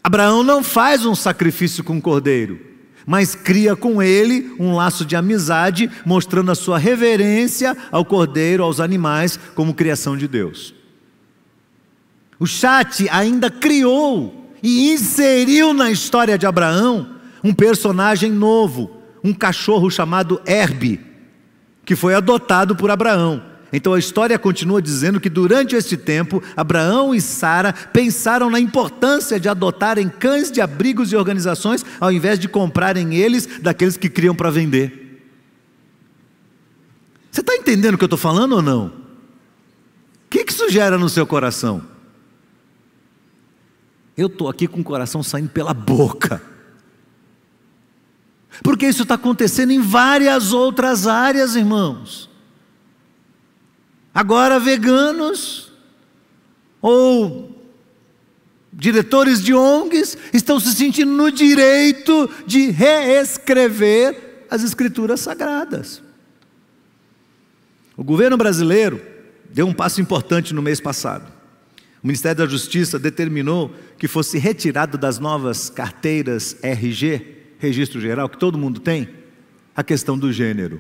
Abraão não faz um sacrifício com o cordeiro, mas cria com ele um laço de amizade, mostrando a sua reverência ao cordeiro, aos animais, como criação de Deus. O chat ainda criou e inseriu na história de Abraão um personagem novo, um cachorro chamado Herbe, que foi adotado por Abraão. Então a história continua dizendo que durante esse tempo, Abraão e Sara pensaram na importância de adotarem cães de abrigos e organizações, ao invés de comprarem eles daqueles que criam para vender. Você está entendendo o que eu estou falando ou não? O que isso gera no seu coração? Eu estou aqui com o coração saindo pela boca, porque isso está acontecendo em várias outras áreas, irmãos. Agora veganos ou diretores de ONGs estão se sentindo no direito de reescrever as Escrituras Sagradas. O governo brasileiro deu um passo importante no mês passado. O Ministério da Justiça determinou que fosse retirado das novas carteiras RG, Registro Geral, que todo mundo tem, a questão do gênero.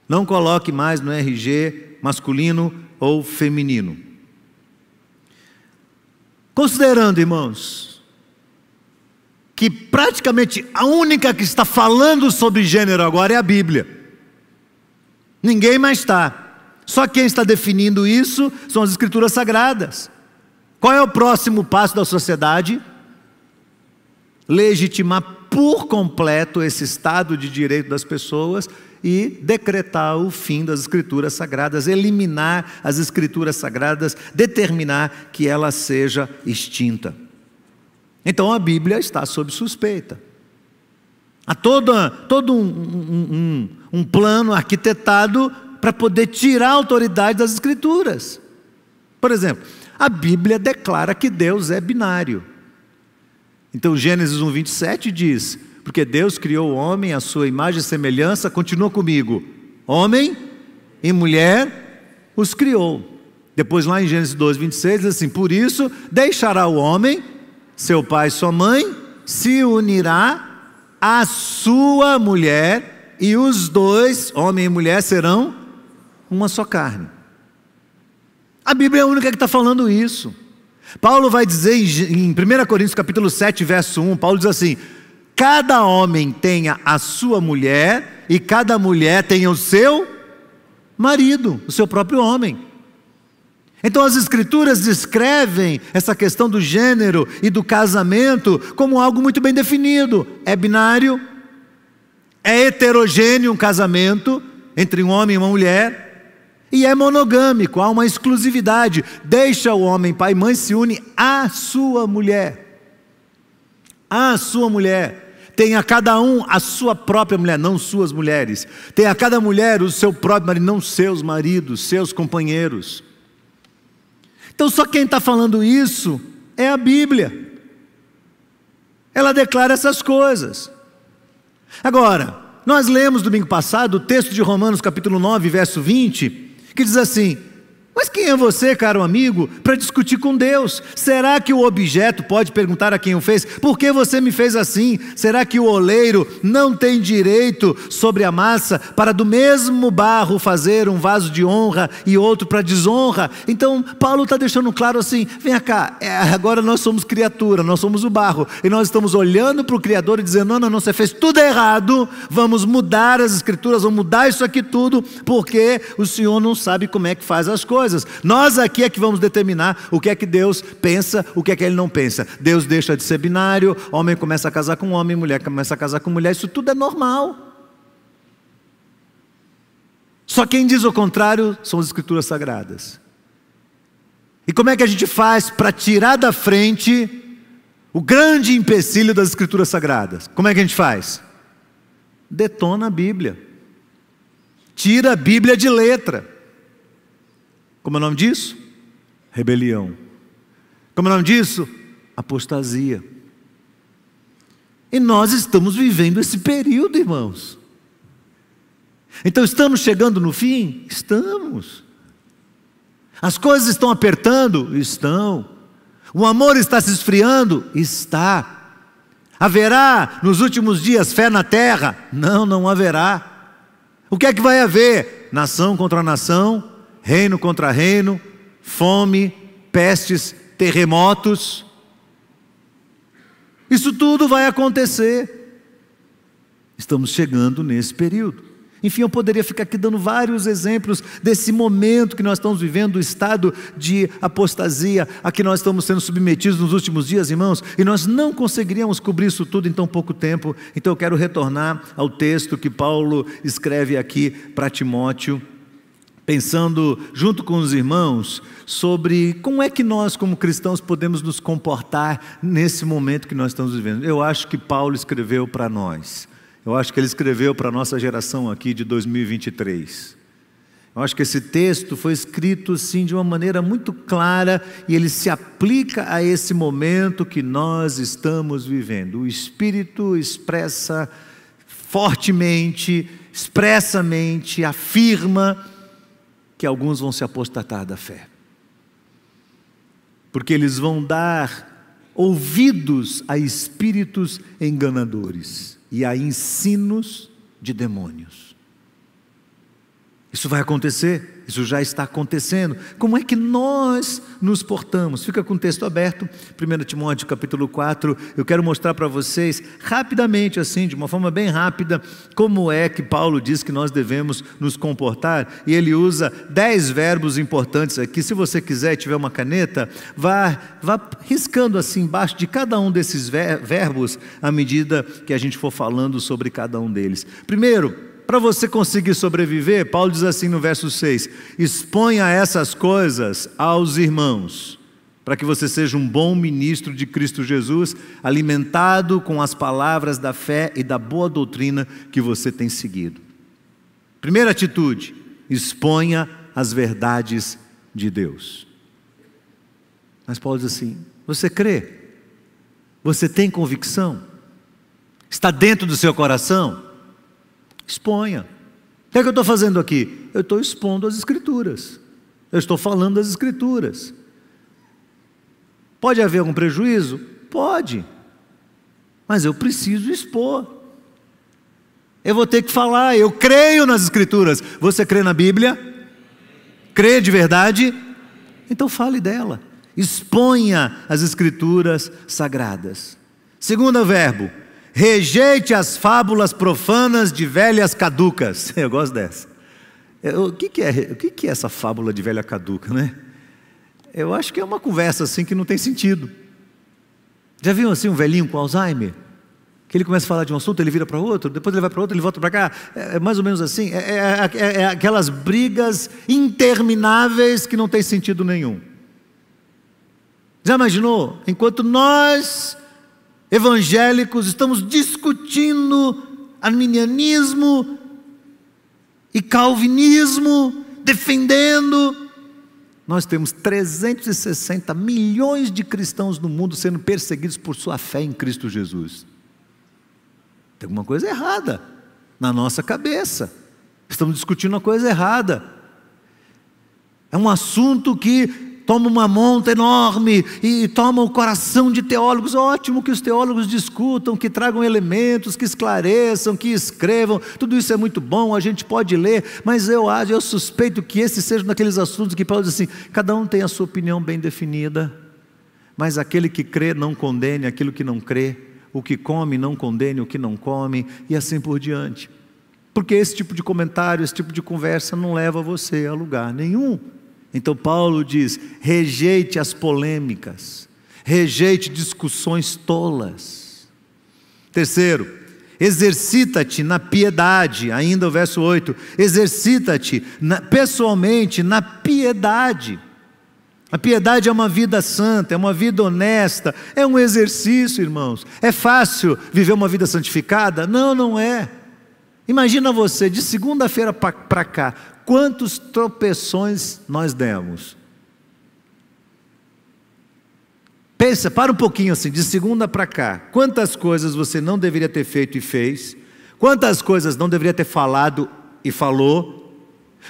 Não coloque mais no RG masculino ou feminino. Considerando, irmãos, que praticamente a única que está falando sobre gênero agora é a Bíblia. Ninguém mais está. Só quem está definindo isso são as Escrituras Sagradas. Qual é o próximo passo da sociedade? Legitimar por completo esse estado de direito das pessoas e decretar o fim das Escrituras Sagradas, eliminar as Escrituras Sagradas, determinar que ela seja extinta. Então a Bíblia está sob suspeita. Há todo um plano arquitetado para poder tirar a autoridade das Escrituras. Por exemplo, a Bíblia declara que Deus é binário. Então Gênesis 1:27 diz: porque Deus criou o homem à sua imagem e semelhança, continua comigo, homem e mulher os criou. Depois lá em Gênesis 2:26 diz assim: por isso deixará o homem, seu pai e sua mãe, se unirá à sua mulher, e os dois, homem e mulher, serão uma só carne. A Bíblia é a única que está falando isso. Paulo vai dizer em 1 Coríntios capítulo 7, verso 1, Paulo diz assim: cada homem tenha a sua mulher e cada mulher tenha o seu marido, o seu próprio homem. Então as Escrituras descrevem essa questão do gênero e do casamento como algo muito bem definido. É binário, é heterogêneo um casamento entre um homem e uma mulher, e é monogâmico, há uma exclusividade. Deixa o homem, pai e mãe, se une à sua mulher. À sua mulher. Tenha cada um a sua própria mulher, não suas mulheres. Tenha cada mulher o seu próprio marido, não seus maridos, seus companheiros. Então só quem está falando isso é a Bíblia. Ela declara essas coisas. Agora, nós lemos domingo passado o texto de Romanos capítulo 9, verso 20, que diz assim: mas quem é você, caro amigo, para discutir com Deus? Será que o objeto pode perguntar a quem o fez: por que você me fez assim? Será que o oleiro não tem direito sobre a massa para do mesmo barro fazer um vaso de honra e outro para desonra? Então Paulo está deixando claro assim: vem cá, agora nós somos criatura, nós somos o barro, e nós estamos olhando para o Criador e dizendo: não, você fez tudo errado, vamos mudar as Escrituras, vamos mudar isso aqui tudo, porque o Senhor não sabe como é que faz as coisas. Nós aqui é que vamos determinar o que é que Deus pensa, o que é que Ele não pensa. Deus deixa de ser binário, homem começa a casar com homem, mulher começa a casar com mulher, isso tudo é normal. Só quem diz o contrário são as Escrituras Sagradas. E como é que a gente faz para tirar da frente o grande empecilho das Escrituras Sagradas? Como é que a gente faz? Detona a Bíblia. Tira a Bíblia de letra. Como é o nome disso? Rebelião. Como é o nome disso? Apostasia. E nós estamos vivendo esse período, irmãos. Então estamos chegando no fim? Estamos. As coisas estão apertando? Estão. O amor está se esfriando? Está. Haverá nos últimos dias fé na terra? Não, não haverá. O que é que vai haver? Nação contra nação, reino contra reino, fome, pestes, terremotos. Isso tudo vai acontecer. Estamos chegando nesse período. Enfim, eu poderia ficar aqui dando vários exemplos desse momento que nós estamos vivendo, do estado de apostasia a que nós estamos sendo submetidos nos últimos dias, irmãos, e nós não conseguiríamos cobrir isso tudo em tão pouco tempo. Então eu quero retornar ao texto que Paulo escreve aqui para Timóteo, pensando junto com os irmãos sobre como é que nós como cristãos podemos nos comportar nesse momento que nós estamos vivendo. Eu acho que Paulo escreveu para nós. Eu acho que ele escreveu para a nossa geração aqui de 2023. Eu acho que esse texto foi escrito sim de uma maneira muito clara e ele se aplica a esse momento que nós estamos vivendo. O Espírito expressa fortemente, expressamente, afirma que alguns vão se apostatar da fé. Porque eles vão dar ouvidos a espíritos enganadores e a ensinos de demônios. Isso vai acontecer, isso já está acontecendo. Como é que nós nos portamos? Fica com o texto aberto, 1 Timóteo capítulo 4, eu quero mostrar para vocês, rapidamente assim, de uma forma bem rápida, como é que Paulo diz que nós devemos nos comportar, e ele usa 10 verbos importantes aqui. Se você quiser e tiver uma caneta, vá riscando assim embaixo de cada um desses verbos, à medida que a gente for falando sobre cada um deles. Primeiro, para você conseguir sobreviver, Paulo diz assim no verso 6, exponha essas coisas aos irmãos, para que você seja um bom ministro de Cristo Jesus, alimentado com as palavras da fé e da boa doutrina que você tem seguido. Primeira atitude, exponha as verdades de Deus. Mas Paulo diz assim, você crê? Você tem convicção? Está dentro do seu coração? Exponha. O que é que eu estou fazendo aqui? Eu estou expondo as Escrituras. Eu estou falando das Escrituras. Pode haver algum prejuízo? Pode. Mas eu preciso expor. Eu vou ter que falar, eu creio nas Escrituras. Você crê na Bíblia? Crê de verdade? Então fale dela. Exponha as Escrituras sagradas. Segundo verbo, rejeite as fábulas profanas de velhas caducas. Eu gosto dessa. O que é essa fábula de velha caduca, né? Eu acho que é uma conversa assim que não tem sentido. Já viu assim um velhinho com Alzheimer? Que ele começa a falar de um assunto, ele vira para outro, depois ele vai para outro, ele volta para cá. É mais ou menos assim. É aquelas brigas intermináveis que não tem sentido nenhum. Já imaginou? Enquanto nós, evangélicos, estamos discutindo arminianismo e calvinismo, defendendo, nós temos 360 milhões de cristãos no mundo sendo perseguidos por sua fé em Cristo Jesus. Tem alguma coisa errada na nossa cabeça. Estamos discutindo uma coisa errada. É um assunto que toma uma monta enorme e toma o coração de teólogos. Ótimo que os teólogos discutam, que tragam elementos, que esclareçam, que escrevam. Tudo isso é muito bom, a gente pode ler, mas eu suspeito que esses sejam daqueles assuntos que Paulo diz assim: cada um tem a sua opinião bem definida, mas aquele que crê não condene aquilo que não crê, o que come não condene o que não come, e assim por diante. Porque esse tipo de comentário, esse tipo de conversa não leva você a lugar nenhum. Então Paulo diz: rejeite as polêmicas, rejeite discussões tolas. Terceiro, exercita-te na piedade. Ainda o verso 8, exercita-te pessoalmente na piedade. A piedade é uma vida santa, é uma vida honesta, é um exercício, irmãos. É fácil viver uma vida santificada? Não, não é. Imagina você, de segunda-feira para cá, quantos tropeções nós demos? Pensa, para um pouquinho assim, de segunda para cá, quantas coisas você não deveria ter feito e fez? Quantas coisas não deveria ter falado e falou?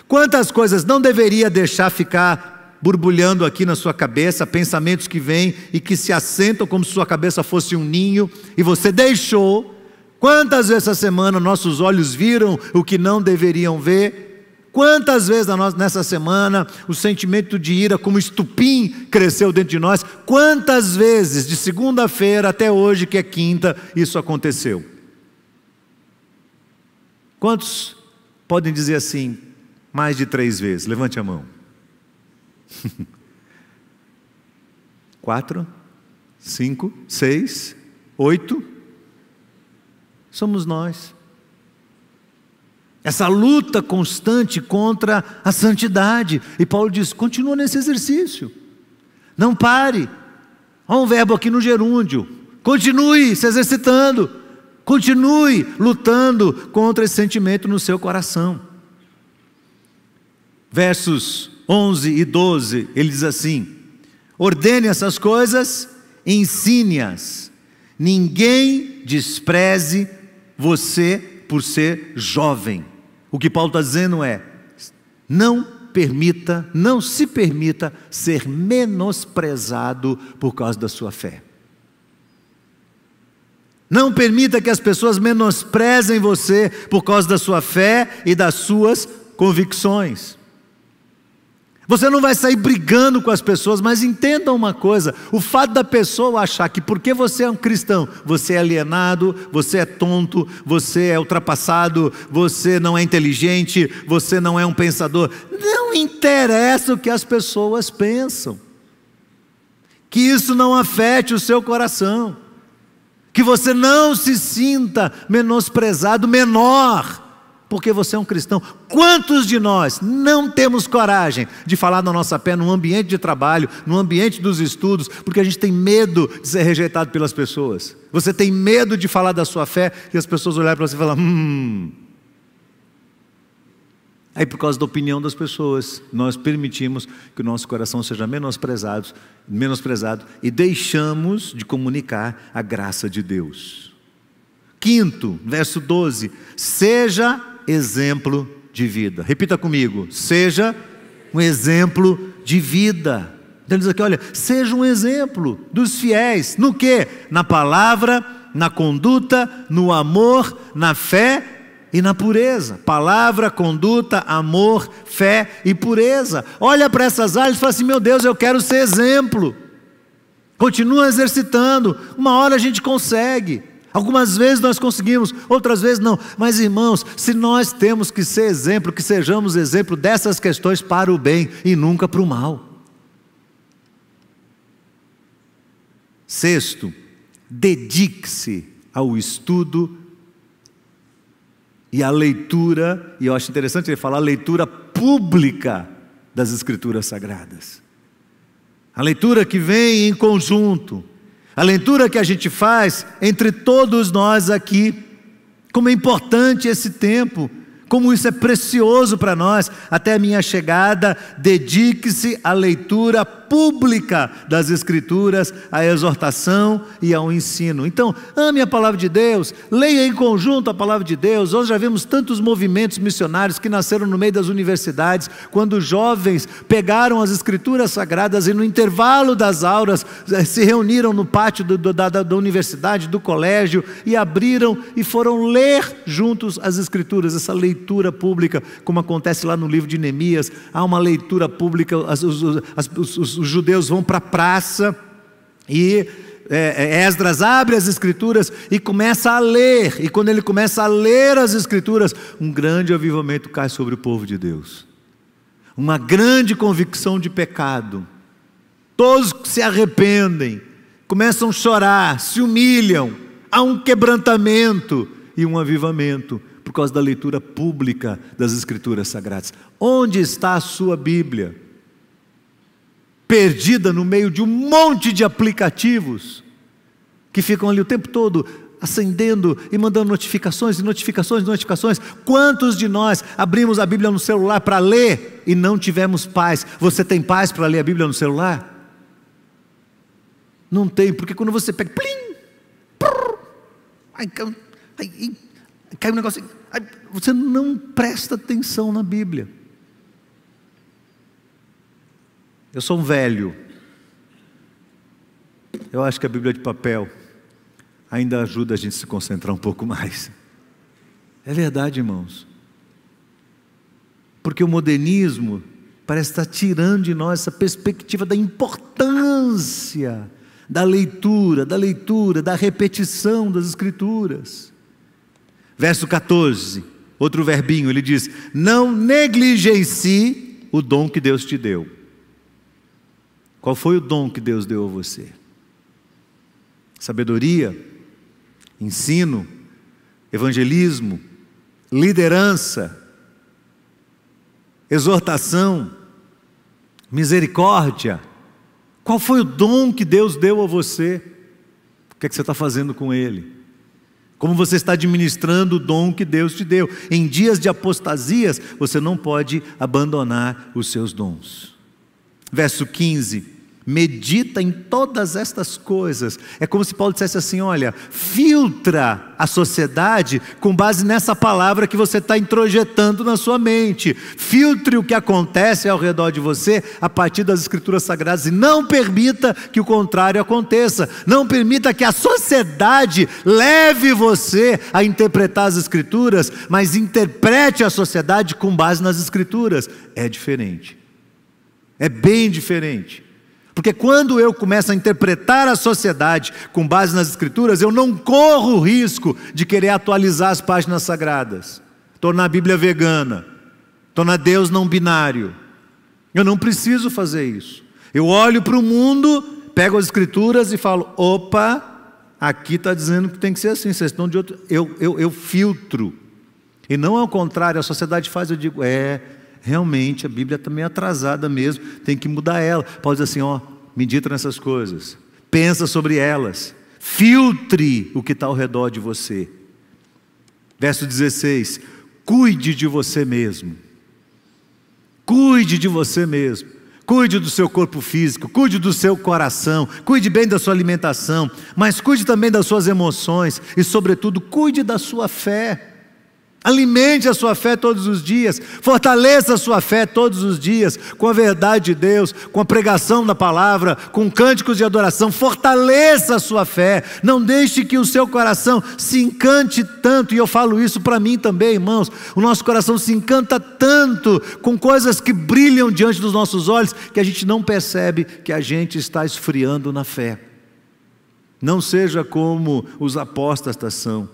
Quantas coisas não deveria deixar ficar borbulhando aqui na sua cabeça, pensamentos que vêm e que se assentam como se sua cabeça fosse um ninho, e você deixou? Quantas vezes essa semana nossos olhos viram o que não deveriam ver? Quantas vezes nessa semana o sentimento de ira como estupim cresceu dentro de nós? Quantas vezes de segunda-feira até hoje, que é quinta, isso aconteceu? Quantos podem dizer assim, mais de 3 vezes? Levante a mão. 4, 5, 6, 8... somos nós. Essa luta constante contra a santidade. E Paulo diz: continua nesse exercício. Não pare. Há um verbo aqui no gerúndio. Continue se exercitando. Continue lutando contra esse sentimento no seu coração. Versos 11 e 12, ele diz assim: ordene essas coisas, ensine-as. Ninguém despreze você por ser jovem. O que Paulo está dizendo é: não se permita ser menosprezado por causa da sua fé. Não permita que as pessoas menosprezem você por causa da sua fé e das suas convicções. Você não vai sair brigando com as pessoas, mas entenda uma coisa: o fato da pessoa achar que porque você é um cristão, você é alienado, você é tonto, você é ultrapassado, você não é inteligente, você não é um pensador, não interessa o que as pessoas pensam. Que isso não afete o seu coração, que você não se sinta menosprezado, menor, porque você é um cristão. Quantos de nós não temos coragem de falar da nossa fé no ambiente de trabalho, no ambiente dos estudos, porque a gente tem medo de ser rejeitado pelas pessoas? Você tem medo de falar da sua fé e as pessoas olharem para você e falar: Aí, por causa da opinião das pessoas, nós permitimos que o nosso coração seja menosprezado e deixamos de comunicar a graça de Deus. Quinto, verso 12: seja exemplo de vida. Repita comigo: seja um exemplo de vida. Então ele diz aqui: olha, seja um exemplo dos fiéis. No quê? Na palavra, na conduta, no amor, na fé e na pureza. Palavra, conduta, amor, fé e pureza. Olha para essas áreas e fala assim: meu Deus, eu quero ser exemplo. Continua exercitando, uma hora a gente consegue. Algumas vezes nós conseguimos, outras vezes não. Mas irmãos, se nós temos que ser exemplo, que sejamos exemplo dessas questões para o bem e nunca para o mal. Sexto, dedique-se ao estudo e à leitura, e eu acho interessante ele falar, a leitura pública das Escrituras Sagradas. A leitura que vem em conjunto, a leitura que a gente faz entre todos nós aqui. Como é importante esse tempo, como isso é precioso para nós. Até a minha chegada, dedique-se à leitura pública das Escrituras, à exortação e ao ensino. Então, ame a palavra de Deus, leia em conjunto a palavra de Deus. Nós já vimos tantos movimentos missionários que nasceram no meio das universidades, quando jovens pegaram as Escrituras Sagradas e no intervalo das aulas se reuniram no pátio da universidade, do colégio, e abriram e foram ler juntos as Escrituras. Essa leitura pública, como acontece lá no livro de Neemias, há uma leitura pública. Os judeus vão para a praça e Esdras abre as Escrituras e começa a ler, e quando ele começa a ler as Escrituras, um grande avivamento cai sobre o povo de Deus, uma grande convicção de pecado. Todos se arrependem, começam a chorar, se humilham, há um quebrantamento e um avivamento por causa da leitura pública das Escrituras Sagradas. Onde está a sua Bíblia? Perdida no meio de um monte de aplicativos que ficam ali o tempo todo acendendo e mandando notificações e notificações. Quantos de nós abrimos a Bíblia no celular para ler e não tivemos paz? Você tem paz para ler a Bíblia no celular? Não tem, porque quando você pega, plim, prrr, aí cai um negócio, aí você não presta atenção na Bíblia. Eu sou um velho. Eu acho que a Bíblia de papel ainda ajuda a gente a se concentrar um pouco mais. É verdade, irmãos. Porque o modernismo parece estar tirando de nós essa perspectiva da importância da leitura, da repetição das Escrituras. Verso 14, outro verbinho, ele diz: não negligencie o dom que Deus te deu. Qual foi o dom que Deus deu a você? Sabedoria, ensino, evangelismo, liderança, exortação, misericórdia. Qual foi o dom que Deus deu a você? O que é que você está fazendo com ele? Como você está administrando o dom que Deus te deu? Em dias de apostasias, você não pode abandonar os seus dons. Verso 15, medita em todas estas coisas. É como se Paulo dissesse assim: olha, filtra a sociedade com base nessa palavra que você está introjetando na sua mente. Filtre o que acontece ao redor de você a partir das Escrituras Sagradas, e não permita que o contrário aconteça. Não permita que a sociedade leve você a interpretar as Escrituras, mas interprete a sociedade com base nas Escrituras. É diferente, é bem diferente. Porque quando eu começo a interpretar a sociedade com base nas Escrituras, eu não corro o risco de querer atualizar as páginas sagradas, tornar a Bíblia vegana, tornar Deus não binário. Eu não preciso fazer isso. Eu olho para o mundo, pego as Escrituras e falo: opa, aqui está dizendo que tem que ser assim, vocês estão de outro. Eu filtro. E não ao contrário, a sociedade faz, eu digo: realmente a Bíblia está meio atrasada mesmo, tem que mudar ela. Paulo diz assim: medita nessas coisas, pensa sobre elas, filtre o que está ao redor de você. Verso 16, cuide de você mesmo. Cuide de você mesmo. Cuide do seu corpo físico, cuide do seu coração, cuide bem da sua alimentação, mas cuide também das suas emoções e, sobretudo, cuide da sua fé. Alimente a sua fé todos os dias, fortaleça a sua fé todos os dias, com a verdade de Deus, com a pregação da palavra, com cânticos de adoração. Fortaleça a sua fé, não deixe que o seu coração se encante tanto, e eu falo isso para mim também, irmãos, o nosso coração se encanta tanto com coisas que brilham diante dos nossos olhos, que a gente não percebe que a gente está esfriando na fé. Não seja como os apóstatas são.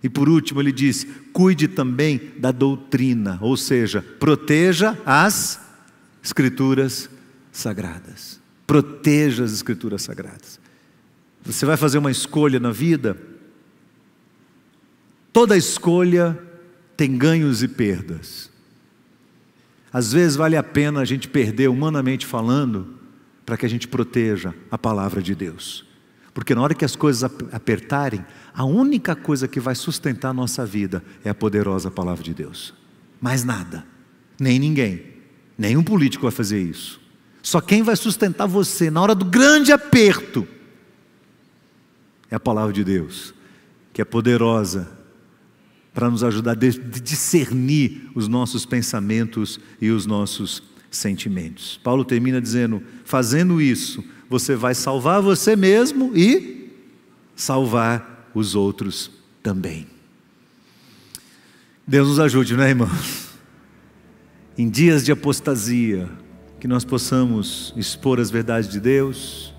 E por último ele diz, cuide também da doutrina, ou seja, proteja as Escrituras Sagradas. Proteja as Escrituras Sagradas. Você vai fazer uma escolha na vida, toda escolha tem ganhos e perdas. Às vezes vale a pena a gente perder, humanamente falando, para que a gente proteja a palavra de Deus. Porque na hora que as coisas apertarem, a única coisa que vai sustentar a nossa vida é a poderosa palavra de Deus. Mais nada, nem ninguém, nenhum político vai fazer isso. Só quem vai sustentar você na hora do grande aperto é a palavra de Deus, que é poderosa para nos ajudar a discernir os nossos pensamentos e os nossos sentimentos. Paulo termina dizendo, fazendo isso, você vai salvar você mesmo e salvar os outros também. Deus nos ajude, né, irmãos? Em dias de apostasia, que nós possamos expor as verdades de Deus,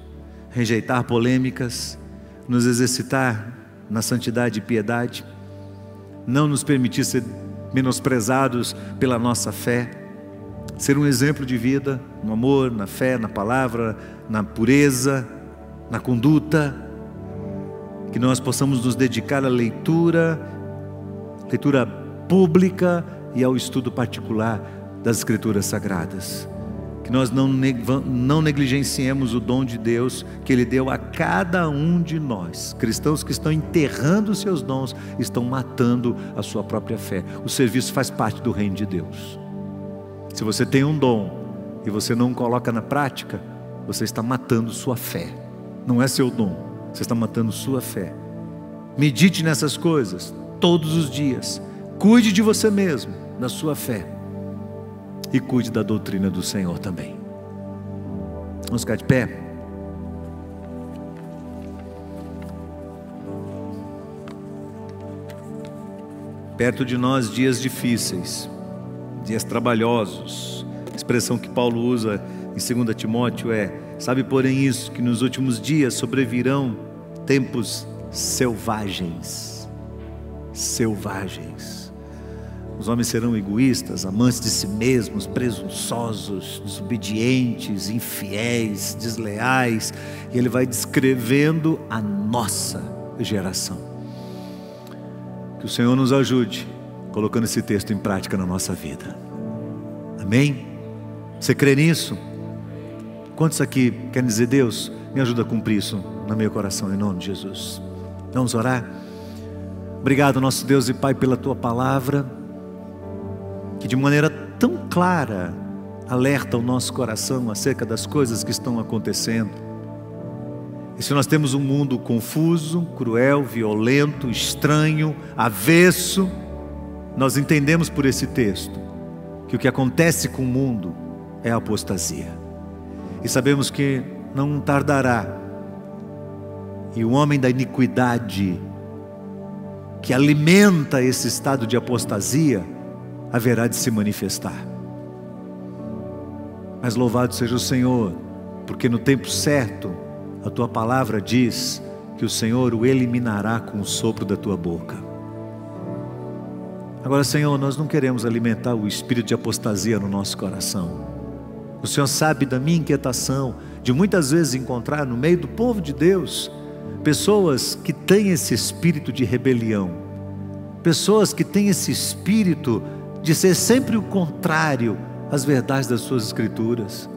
rejeitar polêmicas, nos exercitar na santidade e piedade, não nos permitir ser menosprezados pela nossa fé, ser um exemplo de vida, no amor, na fé, na palavra, na pureza, na conduta, que nós possamos nos dedicar à leitura pública e ao estudo particular das Escrituras Sagradas, que nós não negligenciemos o dom de Deus que Ele deu a cada um de nós. Cristãos que estão enterrando os seus dons, estão matando a sua própria fé. O serviço faz parte do reino de Deus. Se você tem um dom e você não coloca na prática, você está matando sua fé. Não é seu dom, você está matando sua fé. Medite nessas coisas todos os dias. Cuide de você mesmo, da sua fé, e cuide da doutrina do Senhor também. Vamos ficar de pé? Perto de nós dias difíceis, dias trabalhosos. A expressão que Paulo usa em 2 Timóteo é: sabe, porém, isso, que nos últimos dias sobrevirão tempos selvagens. Selvagens. Os homens serão egoístas, amantes de si mesmos, presunçosos, desobedientes, infiéis, desleais. E ele vai descrevendo a nossa geração. Que o Senhor nos ajude colocando esse texto em prática na nossa vida. Amém? Você crê nisso? Quantos aqui querem dizer: Deus, me ajuda a cumprir isso no meu coração, em nome de Jesus? Vamos orar? Obrigado, nosso Deus e Pai, pela Tua palavra, que de maneira tão clara alerta o nosso coração acerca das coisas que estão acontecendo. E se nós temos um mundo confuso, cruel, violento, estranho, avesso, nós entendemos por esse texto que o que acontece com o mundo é a apostasia. E sabemos que não tardará, e o homem da iniquidade que alimenta esse estado de apostasia haverá de se manifestar. Mas louvado seja o Senhor, porque no tempo certo a Tua palavra diz que o Senhor o eliminará com o sopro da Tua boca. Agora, Senhor, nós não queremos alimentar o espírito de apostasia no nosso coração. O Senhor sabe da minha inquietação de muitas vezes encontrar no meio do povo de Deus pessoas que têm esse espírito de rebelião, pessoas que têm esse espírito de ser sempre o contrário às verdades das Suas Escrituras,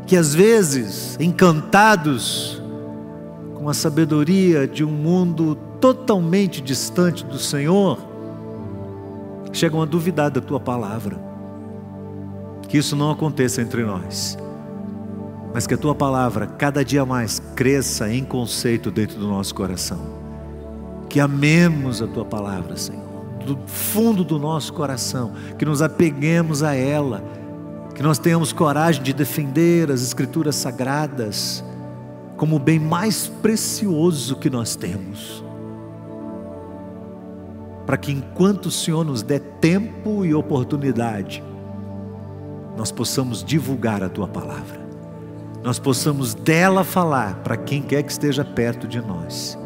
que às vezes, encantados com a sabedoria de um mundo totalmente distante do Senhor, chegam a duvidar da Tua palavra. Que isso não aconteça entre nós, mas que a Tua palavra cada dia mais cresça em conceito dentro do nosso coração. Que amemos a Tua palavra, Senhor, do fundo do nosso coração, que nos apeguemos a ela, que nós tenhamos coragem de defender as Escrituras Sagradas como o bem mais precioso que nós temos, para que enquanto o Senhor nos der tempo e oportunidade, nós possamos divulgar a Tua palavra, nós possamos dela falar para quem quer que esteja perto de nós.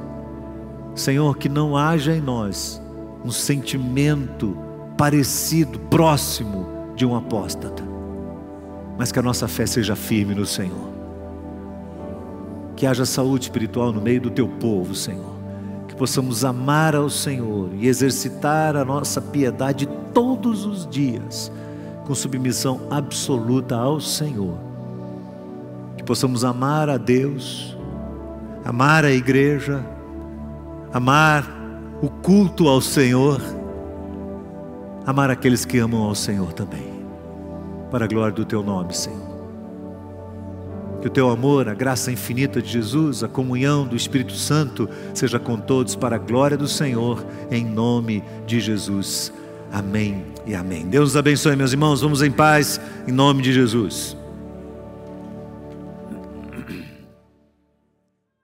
Senhor, que não haja em nós um sentimento parecido, próximo de um apóstata, mas que a nossa fé seja firme no Senhor. Que haja saúde espiritual no meio do Teu povo, Senhor. Que possamos amar ao Senhor e exercitar a nossa piedade todos os dias, com submissão absoluta ao Senhor. Que possamos amar a Deus, amar a igreja, amar o culto ao Senhor, amar aqueles que amam ao Senhor também, para a glória do Teu nome, Senhor. Que o Teu amor, a graça infinita de Jesus, a comunhão do Espírito Santo seja com todos para a glória do Senhor, em nome de Jesus. Amém e amém. Deus os abençoe, meus irmãos. Vamos em paz, em nome de Jesus.